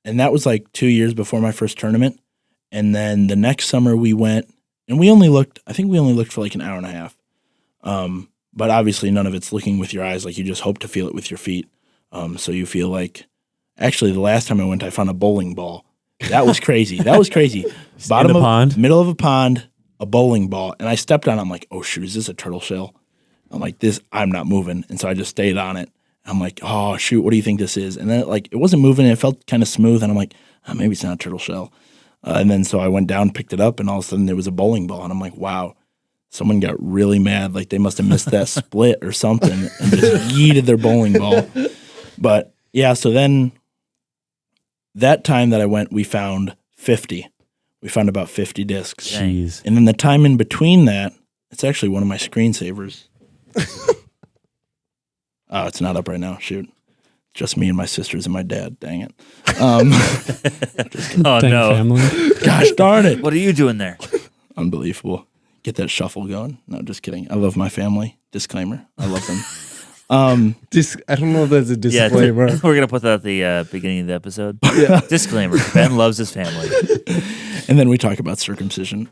that was like 2 years before my first tournament. And then the next summer we went, and we only looked for like an hour and a half. But obviously none of it's looking with your eyes. Like, you just hope to feel it with your feet. So you feel like, actually the last time I went, I found a bowling ball. That was crazy. Pond? Middle of a pond, a bowling ball. And I stepped on it. I'm like, oh shoot, is this a turtle shell? I'm like, I'm not moving. And so I just stayed on it. I'm like, oh shoot, what do you think this is? And then it wasn't moving. It felt kind of smooth. And I'm like, oh, maybe it's not a turtle shell. And then so I went down, picked it up, and all of a sudden there was a bowling ball. And I'm like, wow, someone got really mad. Like, they must have missed that split or something and just yeeted their bowling ball. But yeah, so then that time that I went, we found 50. We found about 50 discs. Jeez. And then the time in between that, it's actually one of my screensavers. Oh, it's not up right now. Shoot. Just me and my sisters and my dad. Dang it. Oh Dang no! family. Gosh darn it. What are you doing there? Unbelievable. Get that shuffle going. No, just kidding. I love my family. Disclaimer. I love them. I don't know if that's a Yeah, disclaimer. we're gonna put that at the beginning of the episode. Disclaimer: Ben loves his family. And then we talk about circumcision.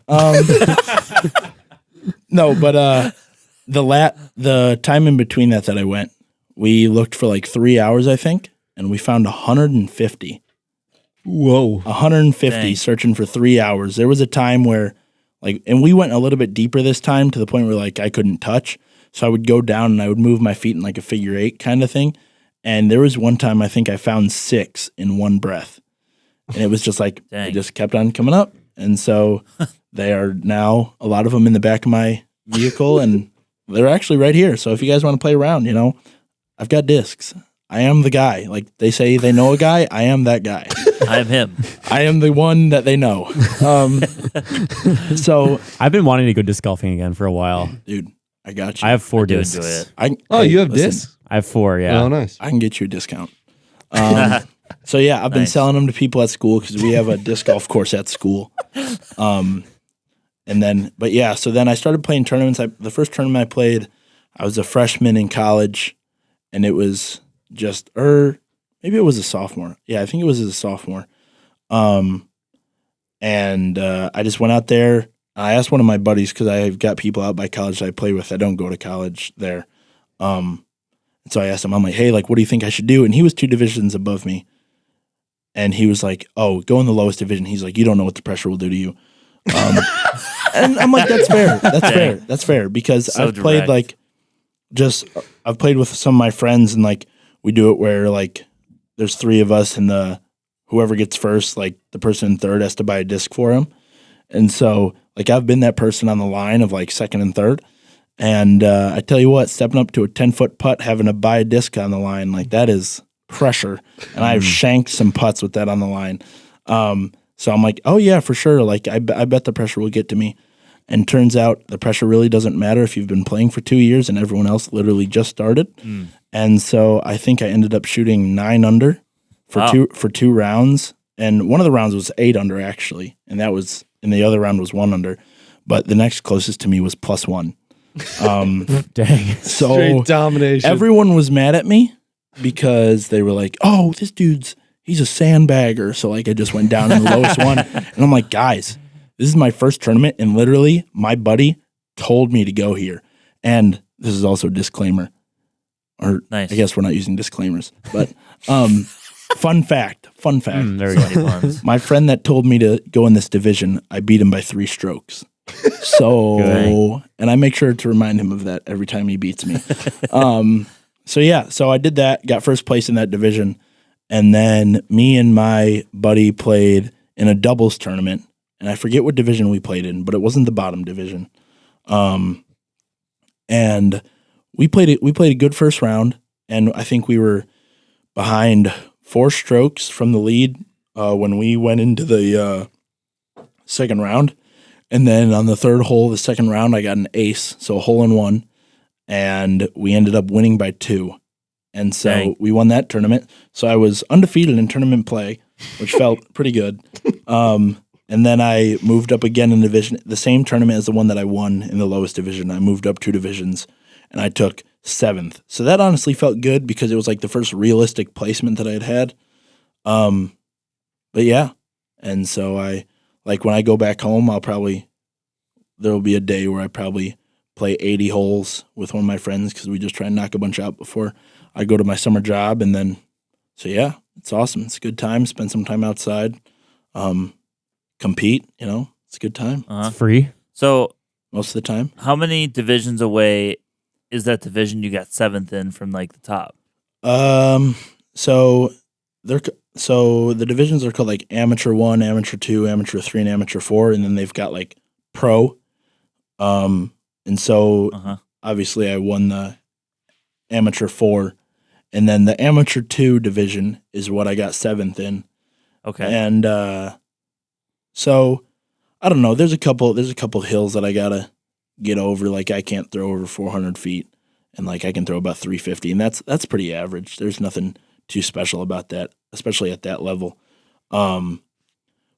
No, but the time in between that I went, we looked for like 3 hours, I think, and we found 150. Whoa. 150 Dang. searching for 3 hours. There was a time where, and we went a little bit deeper this time to the point where I couldn't touch. So I would go down and I would move my feet in like a figure 8 kind of thing. And there was one time I think I found 6 in one breath. And it was just like, Dang. it just kept on coming up. And so they are now, a lot of them in the back of my vehicle, and they're actually right here. So if you guys want to play around, I've got discs. I am the guy. Like they say they know a guy, I am that guy. I'm him. I am the one that they know. So, I've been wanting to go disc golfing again for a while. dude, I got you. I have 4 do discs. enjoy it. Oh, you have listen, discs? I have 4, yeah. Oh, nice. I can get you a discount. So yeah, I've been Nice. selling them to people at school because we have a disc golf course at school. So then I started playing tournaments. The first tournament I played, I was a freshman in college, and it was maybe it was a sophomore. Yeah, I think it was a sophomore. I just went out there. I asked one of my buddies, because I've got people out by college that I play with that don't go to college there. So I asked him, I'm like, hey, like, what do you think I should do? And he was 2 divisions above me. And he was like, oh, go in the lowest division. He's like, you don't know what the pressure will do to you. And I'm like, that's fair. That's fair. Because So I've played direct. I've played with some of my friends, and like we do it where like there's 3 of us, and whoever gets first, like the person in third has to buy a disc for him. And so like I've been that person on the line of like second and third. And I tell you what, stepping up to a 10-foot putt, having to buy a disc on the line, like that is pressure. And I've shanked some putts with that on the line. So I'm like, oh yeah, for sure. Like I bet the pressure will get to me. And turns out the pressure really doesn't matter if you've been playing for 2 years and everyone else literally just started. And so I think I ended up shooting 9 under for Wow. for 2 rounds. And one of the rounds was 8 under actually. And the other round was 1 under. But the next closest to me was +1. Dang. So Straight domination. everyone was mad at me because they were like, oh, he's a sandbagger. So like I just went down in the lowest one. And I'm like, guys, this is my first tournament, and literally my buddy told me to go here. And this is also a disclaimer. Or Nice. I guess we're not using disclaimers. But fun fact. There we go. Funny puns. My friend that told me to go in this division, I beat him by 3 strokes. So, Good. and I make sure to remind him of that every time he beats me. So I did that, got first place in that division. And then me and my buddy played in a doubles tournament. And I forget what division we played in, but it wasn't the bottom division. And we played a good first round. And I think we were behind 4 strokes from the lead when we went into the second round. And then on the third hole of the second round, I got an ace, so a hole in 1. And we ended up winning by 2. And so Dang. we won that tournament. So I was undefeated in tournament play, which felt pretty good. And then I moved up again in division, the same tournament as the one that I won in the lowest division. I moved up 2 divisions, and I took 7th. So that honestly felt good because it was like the first realistic placement that I had. But yeah, and so when I go back home, there will be a day where I probably play 80 holes with one of my friends because we just try and knock a bunch out before I go to my summer job. And then, so yeah, it's awesome. It's a good time. Spend some time outside. Compete, it's a good time It's free. So most of the time. how many divisions away is that division you got 7th in from like the top? So the divisions are called like Amateur 1, Amateur 2, Amateur 3, and Amateur 4, and then they've got like Pro. And so obviously I won the Amateur 4, and then the Amateur 2 division is what I got 7th in. Okay. And so I don't know. There's a couple hills that I gotta get over. Like I can't throw over 400 feet, and like I can throw about 350, and that's pretty average. There's nothing too special about that, especially at that level. But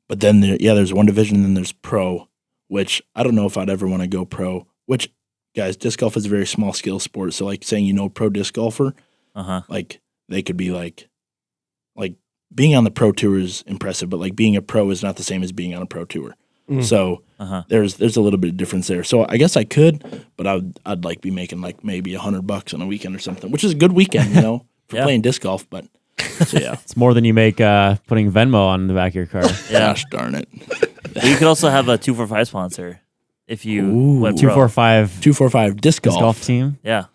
then there's one division, and then there's Pro, which I don't know if I'd ever want to go Pro. Which, guys, disc golf is a very small skill sport. So like saying pro disc golfer, like they could be like being on the pro tour is impressive, but like being a pro is not the same as being on a pro tour. So there's a little bit of difference there. So I guess I could, but I'd like be making like maybe $100 on a weekend or something, which is a good weekend, for Yeah. playing disc golf. But so yeah, It's more than you make putting Venmo on the back of your car. Yeah. gosh darn it, But you could also have a 245 sponsor if you went pro. 245 245 disc disc golf golf team. Yeah.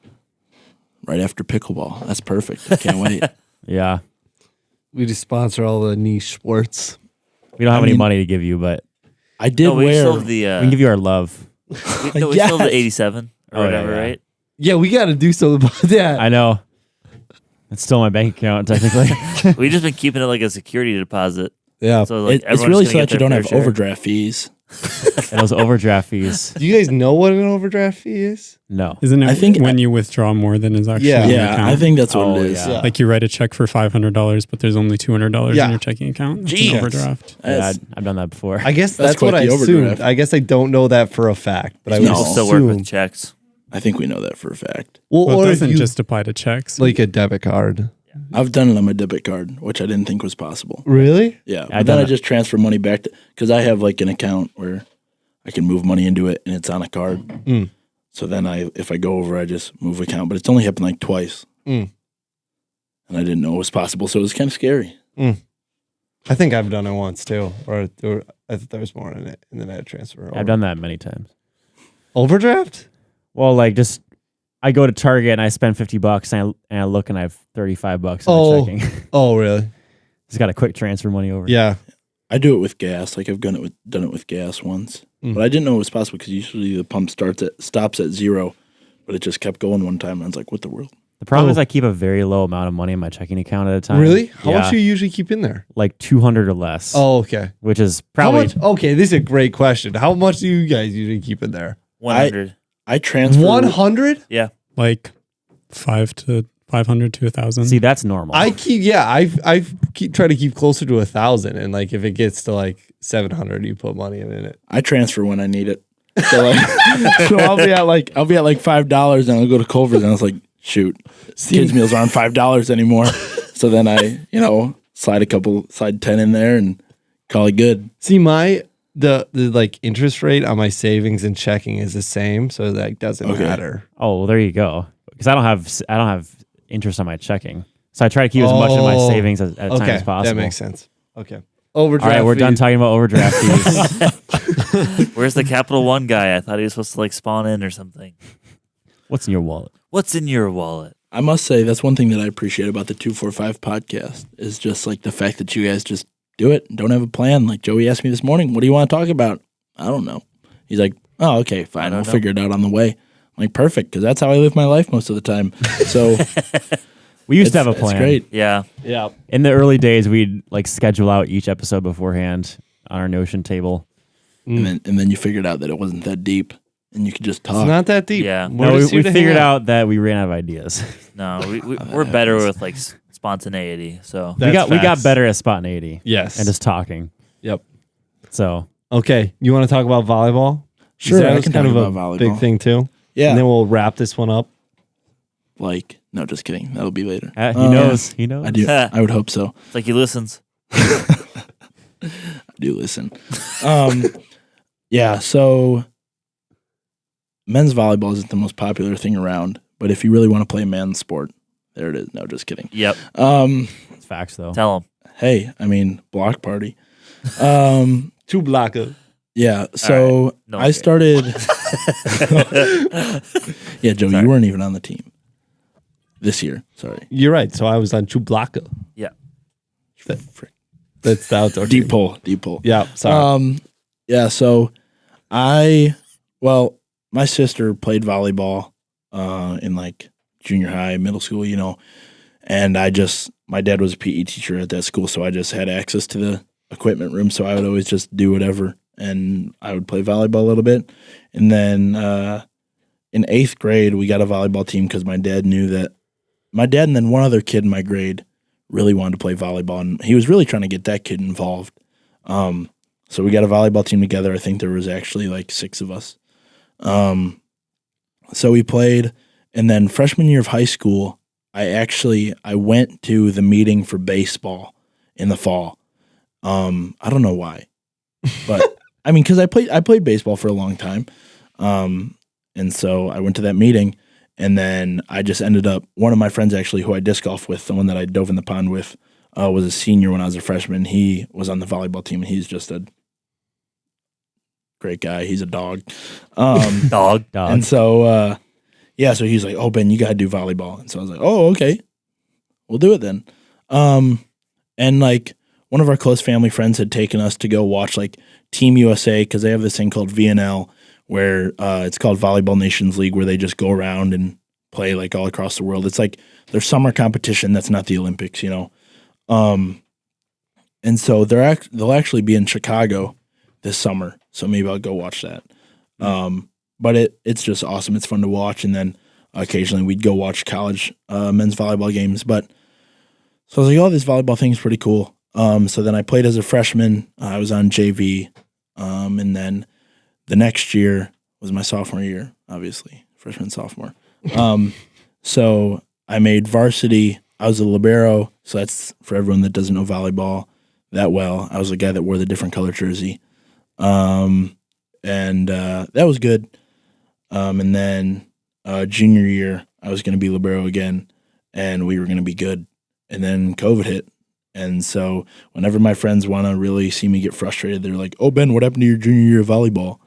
right after pickleball. That's perfect. I can't wait. Yeah. We just sponsor all the niche sports. We don't have I any mean- money to give you, but I did No, we wear. still have the. We can give you our love. we still have the 87 or Oh, yeah, whatever, yeah. right? Yeah, we got to do something about that. I know. It's still my bank account, technically. We've just been keeping it like a security deposit. Yeah. So like It's everyone's really gonna so get that you their don't fair have share. overdraft fees. And those overdraft fees. Do you guys know what an overdraft fee is? No. Isn't it I think when you withdraw more than is actually Yeah. in your Yeah, account? I think that's what Oh, it is. yeah. Like you write a check for $500, but there's only $200 Yeah. in your checking account. It's Jeez. an overdraft. Yeah, That's- I've done that before. I guess That's that's what quite I the assumed. overdraft. I guess I don't know that for a fact, but I would No. People still work assume. with checks. I think we know that for a fact. Well, Well, or it if doesn't you, just apply to checks. like a debit card. I've done it on my debit card, which I didn't think was possible. Really? Yeah, I've but then done I it. just transfer money back to because I have like an account where I can move money into it and it's on a card. Mm. So then if I go over, I just move account. But it's only happened like twice, Mm. and I didn't know it was possible, so it was kind of scary. I think I've done it once too, or I thought there was more in it, and then I had to transfer. I've done that many times. Overdraft. Well, like just I go to Target and I spend $50 and I look and I have $35 in Oh. my checking. Oh, really? Just got a quick transfer money over. Yeah. I do it with gas. Like I've done it with gas once, but I didn't know it was possible because usually the pump stops at 0, but it just kept going one time. And I was like, "What the world?" The problem Oh. is I keep a very low amount of money in my checking account at a time. Really? How Yeah, much do you usually keep in there? like 200 or less. Oh, okay. Which is How probably much? Okay, this is a great question. How much do you guys usually keep in there? 100. I transfer 100? Yeah. like 500 to 1,000. see that's normal. I keep. Yeah, I've try to keep closer to 1,000, and like if it gets to like 700, you put money in it. I transfer when I need it. So like, so I'll be at like $5, and I'll go to Culver's, and I was like, shoot, kids meals aren't $5 anymore. So then I, slide 10 in there and call it good. See, the like interest rate on my savings and checking is the same, so that doesn't Okay. matter. oh, well, there you go. Because I don't have interest on my checking, so I try to keep as much of my Oh, savings at a time Okay, as possible. that makes sense. Okay, All overdraft. right, we're done fees. talking about overdraft fees. Where's the Capital One guy? I thought he was supposed to like spawn in or something. What's in your wallet? What's in your wallet? I must say that's one thing that I appreciate about the 245 podcast is just like the fact that you guys just do it and don't have a plan. Like Joey asked me this morning, what do you want to talk about? I don't know. He's like, oh, okay, fine. We'll figure it out on the way. I'm like, perfect, because that's how I live my life most of the time. So We used to have a it's plan. great. Yeah. Yeah. In the early days, we'd like schedule out each episode beforehand on our Notion table. And then you figured out that it wasn't that deep and you could just talk. It's not that deep. Yeah. We're No, we just here to hang figured out. out that we ran out of ideas. No, we're better with like spontaneity. So we got facts. better at spontaneity. Yes. And just talking. Yep. So Okay. You want to talk about volleyball? Sure, that I was can kind talk of about a volleyball. big thing too. Yeah. And then we'll wrap this one up. Like, no, just kidding. That'll be later. he knows. He knows. I do. I would hope so. it's like he listens. I do listen. Yeah, so men's volleyball isn't the most popular thing around, but if you really want to play a man's sport, there it is. No, just kidding. Yep. It's facts though. Tell him. Hey, I mean, block party. Two blocker. Yeah, so right. No, I okay. started. Yeah, Joe, you weren't even on the team this year. Sorry. You're right. So I was on two blocker. Yeah. Frick. That's the outdoor Deep team. pull, deep pull. Yeah. Sorry. Yeah, so my sister played volleyball in like junior high, middle school, and my dad was a PE teacher at that school, so I just had access to the equipment room, so I would always just do whatever, and I would play volleyball a little bit. And then in 8th grade, we got a volleyball team because my dad knew that my dad and then one other kid in my grade really wanted to play volleyball, and he was really trying to get that kid involved. So we got a volleyball team together. I think there was actually like 6 of us. So we played, and then freshman year of high school, I went to the meeting for baseball in the fall. I don't know why, but I mean, because I played baseball for a long time, and so I went to that meeting, and then I just ended up, one of my friends actually who I disc golf with, the one that I dove in the pond with, was a senior when I was a freshman. He was on the volleyball team, and he's just a great guy. He's a dog. Dog. And so, so he's like, oh, Ben, you got to do volleyball. And so I was like, oh, okay. We'll do it then. And like one of our close family friends had taken us to go watch like Team USA, because they have this thing called VNL, where it's called Volleyball Nations League, where they just go around and play like all across the world. It's like their summer competition that's not the Olympics, you know. And so they'll actually be in Chicago this summer, so maybe I'll go watch that. But it's just awesome. It's fun to watch, and then occasionally we'd go watch college men's volleyball games. But so I was like, oh, this volleyball thing is pretty cool. So then I played as a freshman. I was on JV, and then the next year was my sophomore year, obviously, freshman, sophomore. So I made varsity. I was a libero, so that's for everyone that doesn't know volleyball that well. I was the guy that wore the different color jersey. And that was good. And then junior year, I was going to be libero again, and we were going to be good. And then COVID hit. And so whenever my friends want to really see me get frustrated, they're like, oh, Ben, what happened to your junior year of volleyball?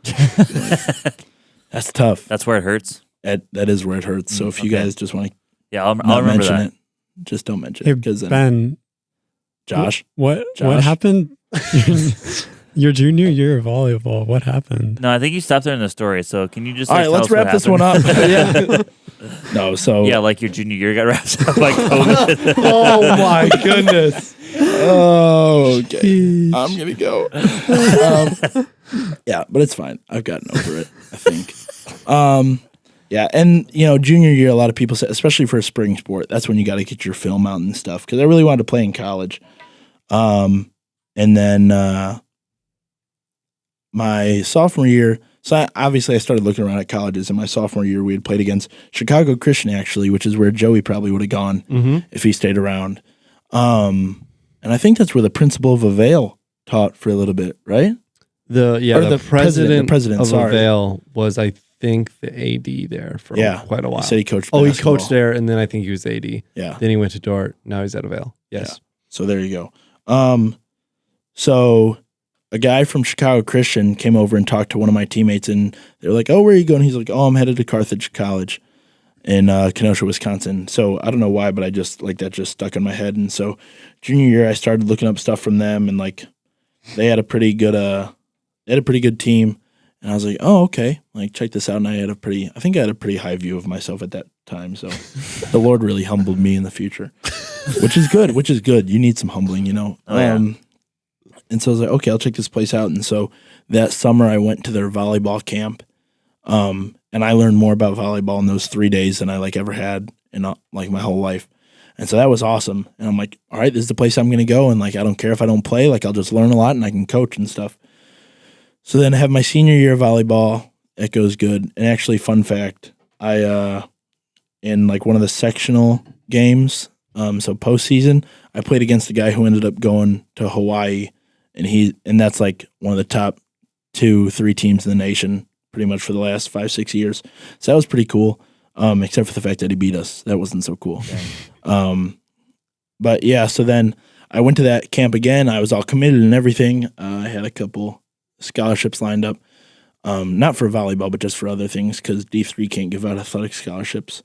Like, that's tough. That's where it hurts. That is where it hurts. So if you guys just want to I'll remember mention that. it, just don't mention Hey, it. Because then Ben, Josh? what Josh? happened? Your junior year of volleyball, what happened? No, I think you stopped there in the story. So can you just All right, tell let's us what wrap this one happened? up. No, so Yeah, like your junior year got wrapped up by COVID. Oh my goodness. oh, okay. I'm gonna go. Yeah, but it's fine. I've gotten over it, I think. Yeah, and junior year, a lot of people say, especially for a spring sport, that's when you got to get your film out and stuff. Because I really wanted to play in college, and then my sophomore year. So obviously, I started looking around at colleges. In my sophomore year, we had played against Chicago Christian, actually, which is where Joey probably would have gone if he stayed around. And I think that's where the principal of Avail taught for a little bit, right? The president of sorry. Avail was, I think, the AD there for quite a while. He said he coached he basketball. coached there, and then I think he was AD. Yeah. Then he went to Dort. Now he's at Avail. Yes. Yeah. So there you go. So a guy from Chicago Christian came over and talked to one of my teammates, and they were like, oh, where are you going? He's like, oh, I'm headed to Carthage College in Kenosha, Wisconsin. So I don't know why, but I just, like, that just stuck in my head. And so junior year, I started looking up stuff from them, and, like, they had a pretty good team. And I was like, oh, okay, like, check this out. And I had a pretty high view of myself at that time. So the Lord really humbled me in the future, which is good. You need some humbling, Oh, yeah. And so I was like, okay, I'll check this place out. And so that summer I went to their volleyball camp. And I learned more about volleyball in those 3 days than I ever had in like my whole life. And so that was awesome. And I'm like, all right, this is the place I'm going to go. And like, I don't care if I don't play, like I'll just learn a lot and I can coach and stuff. So then I have my senior year of volleyball. It goes good. And actually, fun fact, I, in like one of the sectional games, so postseason, I played against a guy who ended up going to Hawaii, and that's like one of the top 2-3 teams in the nation pretty much for the last 5-6 years. So that was pretty cool. Except for the fact that he beat us. That wasn't so cool. But yeah, so then I went to that camp again. I was all committed and everything. I had a couple scholarships lined up. Not for volleyball, but just for other things because D3 can't give out athletic scholarships.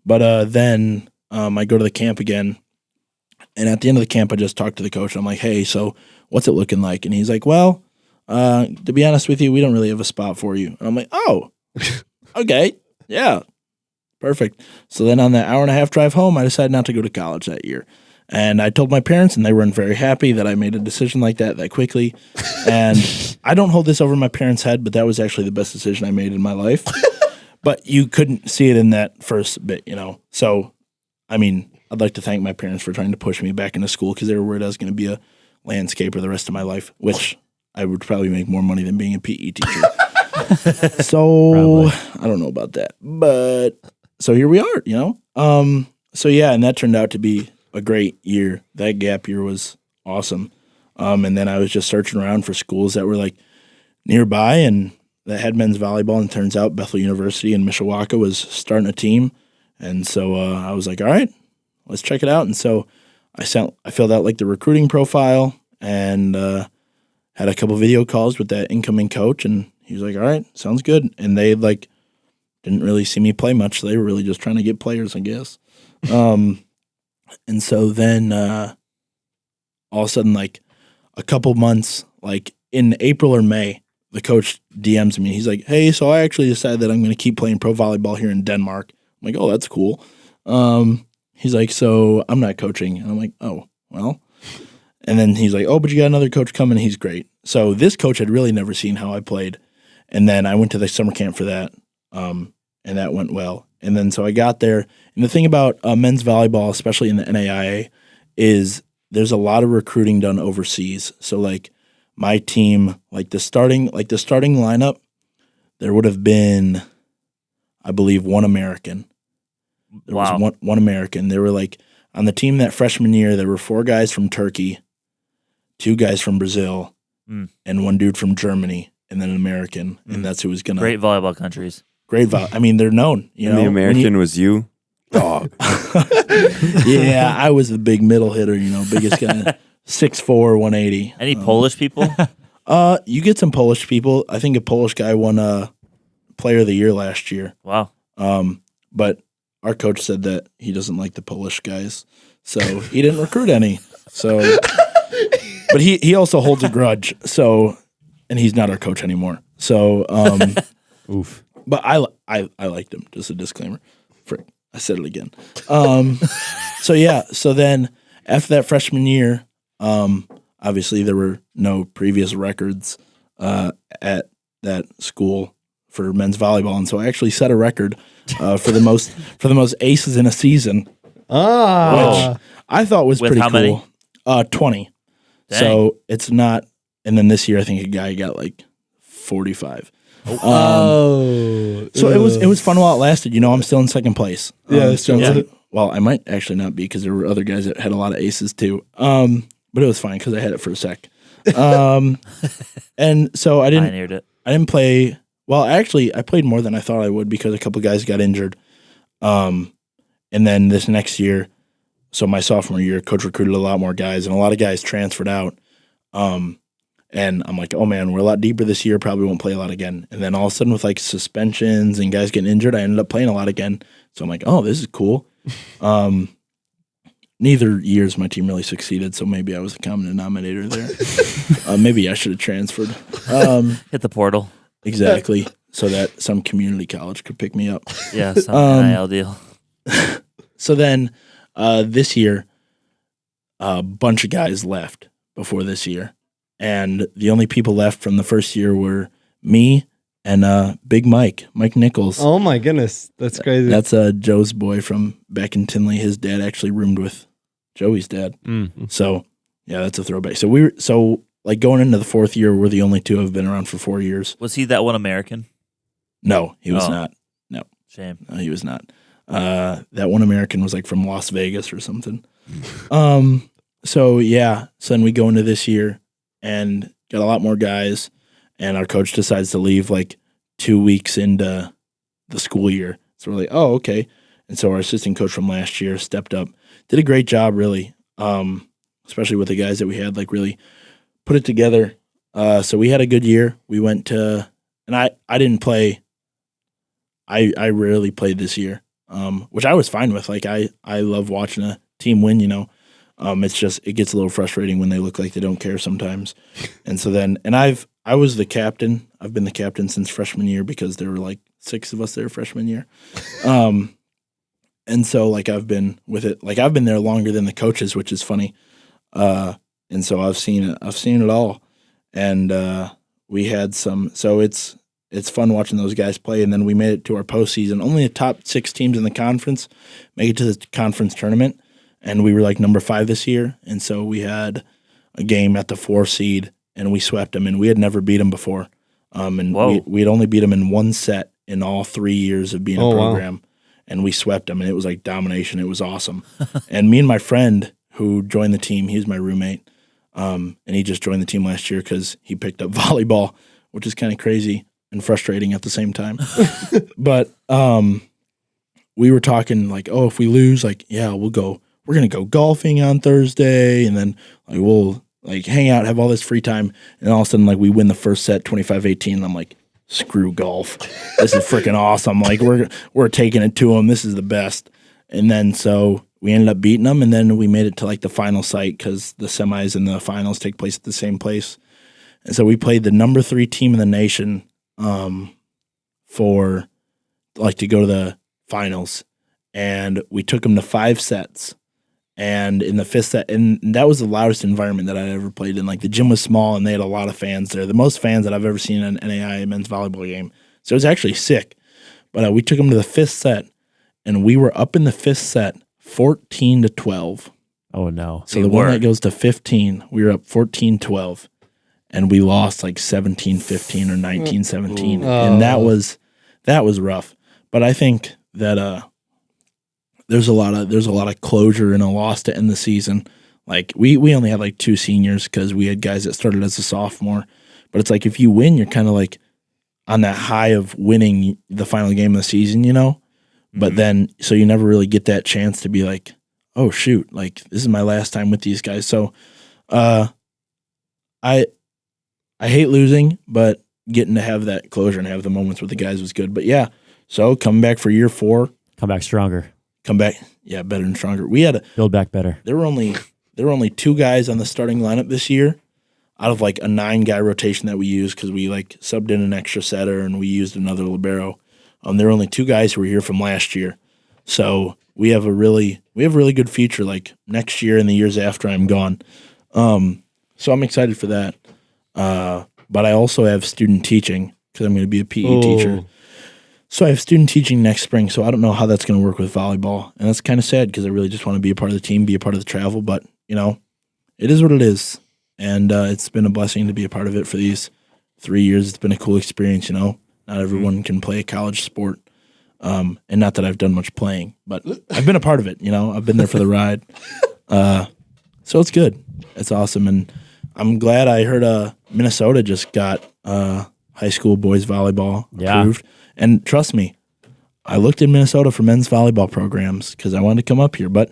But then I go to the camp again. And at the end of the camp, I just talked to the coach. I'm like, hey, so what's it looking like? And he's like, well, to be honest with you, we don't really have a spot for you. And I'm like, oh, okay, yeah, perfect. So then on that hour-and-a-half drive home, I decided not to go to college that year. And I told my parents, and they weren't very happy that I made a decision like that quickly. And I don't hold this over my parents' head, but that was actually the best decision I made in my life. But you couldn't see it in that first bit, So, I mean, I'd like to thank my parents for trying to push me back into school because they were worried I was going to be a landscaper the rest of my life, which I would probably make more money than being a PE teacher. So I don't know about that, but so here we are, So yeah, and that turned out to be a great year. That gap year was awesome. And then I was just searching around for schools that were like nearby and that had men's volleyball. And it turns out Bethel University in Mishawaka was starting a team. And so I was like, all right, let's check it out. And so I filled out like the recruiting profile and had a couple video calls with that incoming coach. And he was like, all right, sounds good. And they didn't really see me play much. They were really just trying to get players, I guess. And so then all of a sudden, a couple months in April or May, the coach DMs me. He's like, "Hey, so I actually decided that I'm going to keep playing pro volleyball here in Denmark." I'm like, "Oh, that's cool." He's like, "So I'm not coaching," and I'm like, "Oh, well." And then he's like, "Oh, but you got another coach coming. He's great." So this coach had really never seen how I played, and then I went to the summer camp for that, and that went well. And then so I got there, and the thing about men's volleyball, especially in the NAIA, is there's a lot of recruiting done overseas. So like my team, like the starting lineup, there would have been, I believe, one American. There was one American. There were like on the team that freshman year, there were 4 guys from Turkey, 2 guys from Brazil, and 1 dude from Germany, and then an American, and that's who was gonna Great volleyball countries. I mean, they're known. You know, the American was you. Dog. Yeah, I was the big middle hitter. You know, biggest guy, 6'4", 180. Any Polish people? You get some Polish people. I think a Polish guy won Player of the Year last year. Wow. But our coach said that he doesn't like the Polish guys, so he didn't recruit any. So, but he also holds a grudge. So, and he's not our coach anymore. So, Oof. But I liked him. Just a disclaimer. Frick, I said it again. So then after that freshman year, obviously there were no previous records at that school for men's volleyball, and so I actually set a record for the most aces in a season, which I thought was With pretty how cool. many? 20. Dang. So it's not. And then this year, I think a guy got like 45. Oh, So it was fun while it lasted. You know, I'm still in second place. Yeah, still in yeah. second- Well, I might actually not be because there were other guys that had a lot of aces too. But it was fine because I had it for a sec. And so I Pioneered it. didn't play. Well, actually, I played more than I thought I would because a couple guys got injured. And then this next year, so my sophomore year, coach recruited a lot more guys, and a lot of guys transferred out. And I'm like, oh man, we're a lot deeper this year. Probably won't play a lot again. And then all of a sudden, with like suspensions and guys getting injured, I ended up playing a lot again. So I'm like, oh, this is cool. Neither years my team really succeeded, so maybe I was the common denominator there. Maybe I should have transferred. Hit the portal. Exactly, so that some community college could pick me up. Yeah, some NIL deal. So then this year, a bunch of guys left before this year. And the only people left from the first year were me and Big Mike Nichols. Oh my goodness, that's crazy. That's Joe's boy from back in Tinley. His dad actually roomed with Joey's dad. So yeah, that's a throwback. So like going into the 4th year, we're the only 2 who have been around for 4 years. Was he that one American? No, he was Oh. not. No, Shame. he was not. That one American was like from Las Vegas or something. So yeah, so then we go into this year and got a lot more guys, and our coach decides to leave like 2 weeks into the school year. So we're like, oh, okay. And so our assistant coach from last year stepped up, did a great job, really, especially with the guys that we had, like really put it together. So we had a good year. We went to, and I didn't play. I rarely played this year, which I was fine with. Like I love watching a team win, you know. It's just, it gets a little frustrating when they look like they don't care sometimes. And so then, and I was the captain. I've been the captain since freshman year because there were like 6 of us there freshman year. And so like I've been with it, like I've been there longer than the coaches, which is funny. And so I've seen it all. And we had some, so it's fun watching those guys play. And then we made it to our postseason. Only the top 6 teams in the conference make it to the conference tournament. And we were like number 5 this year. And so we had a game at the 4 seed, and we swept them. And we had never beat them before. And we had only beat them in 1 set in all 3 years of being a program. Wow. And we swept them, and it was like domination. It was awesome. And me and my friend who joined the team, he was my roommate, and he just joined the team last year because he picked up volleyball, which is kind of crazy and frustrating at the same time. But we were talking like, oh, if we lose, like, yeah, we're going to go golfing on Thursday, and then like we'll like hang out, have all this free time, and all of a sudden like we win the first set 25-18, and I'm like, screw golf. This is freaking awesome. Like we're taking it to them. This is the best. And then so we ended up beating them, and then we made it to like the final site because the semis and the finals take place at the same place. And so we played the number 3 team in the nation for like to go to the finals. And we took them to 5 sets. And in the 5th set, and that was the loudest environment that I ever played in. Like the gym was small and they had a lot of fans there. The most fans that I've ever seen in an NAIA men's volleyball game. So it was actually sick. But we took them to the 5th set, and we were up in the 5th set 14-12. Oh, no. So the one that goes to 15, we were up 14-12, and we lost like 17-15 or 19-17, and that was rough. But I think that there's a lot of closure and a loss to end the season. Like we only had like 2 seniors because we had guys that started as a sophomore. But it's like if you win, you're kind of like on that high of winning the final game of the season, you know? But then, so you never really get that chance to be like, oh, shoot, like this is my last time with these guys. So I hate losing, but getting to have that closure and have the moments with the guys was good. But yeah, so coming back for year 4. Come back stronger. Come back, yeah, better and stronger. We had build back better. There were only 2 guys on the starting lineup this year out of like a 9-guy rotation that we used because we like subbed in an extra setter and we used another libero. There were only 2 guys who were here from last year, so we have a really good future like next year and the years after I'm gone. So I'm excited for that. But I also have student teaching because I'm going to be a PE teacher. So I have student teaching next spring, so I don't know how that's going to work with volleyball. And that's kind of sad because I really just want to be a part of the team, be a part of the travel. But, you know, it is what it is. And it's been a blessing to be a part of it for these 3 years. It's been a cool experience, you know. Not everyone can play a college sport. And not that I've done much playing, but I've been a part of it, you know. I've been there for the ride. So it's good. It's awesome. And I'm glad I heard Minnesota just got high school boys volleyball approved. And trust me, I looked in Minnesota for men's volleyball programs because I wanted to come up here, but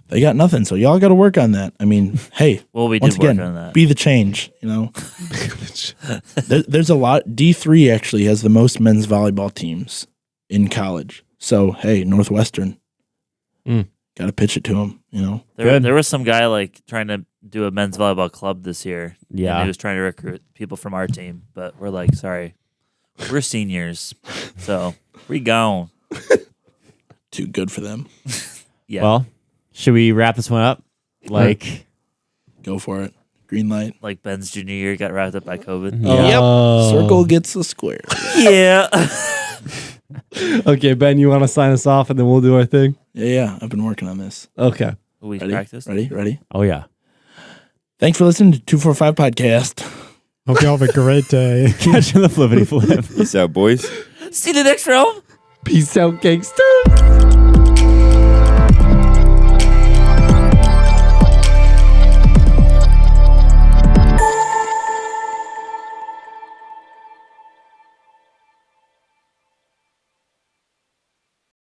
they got nothing. So y'all got to work on that. I mean, hey, well, we once did again, work on that. Be the change, you know. There's a lot. D3 actually has the most men's volleyball teams in college. So, hey, Northwestern, got to pitch it to them, you know. There was some guy like trying to do a men's volleyball club this year. Yeah. And he was trying to recruit people from our team, but we're like, sorry, we're seniors, so we gone. Too good for them. Yeah. Well, should we wrap this one up? Like, go for it. Green light. Like Ben's junior year got wrapped up by COVID. Yep. Circle gets the square. Yeah. Okay, Ben, you want to sign us off and then we'll do our thing? Yeah. I've been working on this. Okay. We Ready? practiced. Ready? oh yeah. Thanks for listening to 245 Podcast. Hope you all have a great day. Catch you on the flippity flip. Peace out, boys. See you the next round. Peace out, gangster.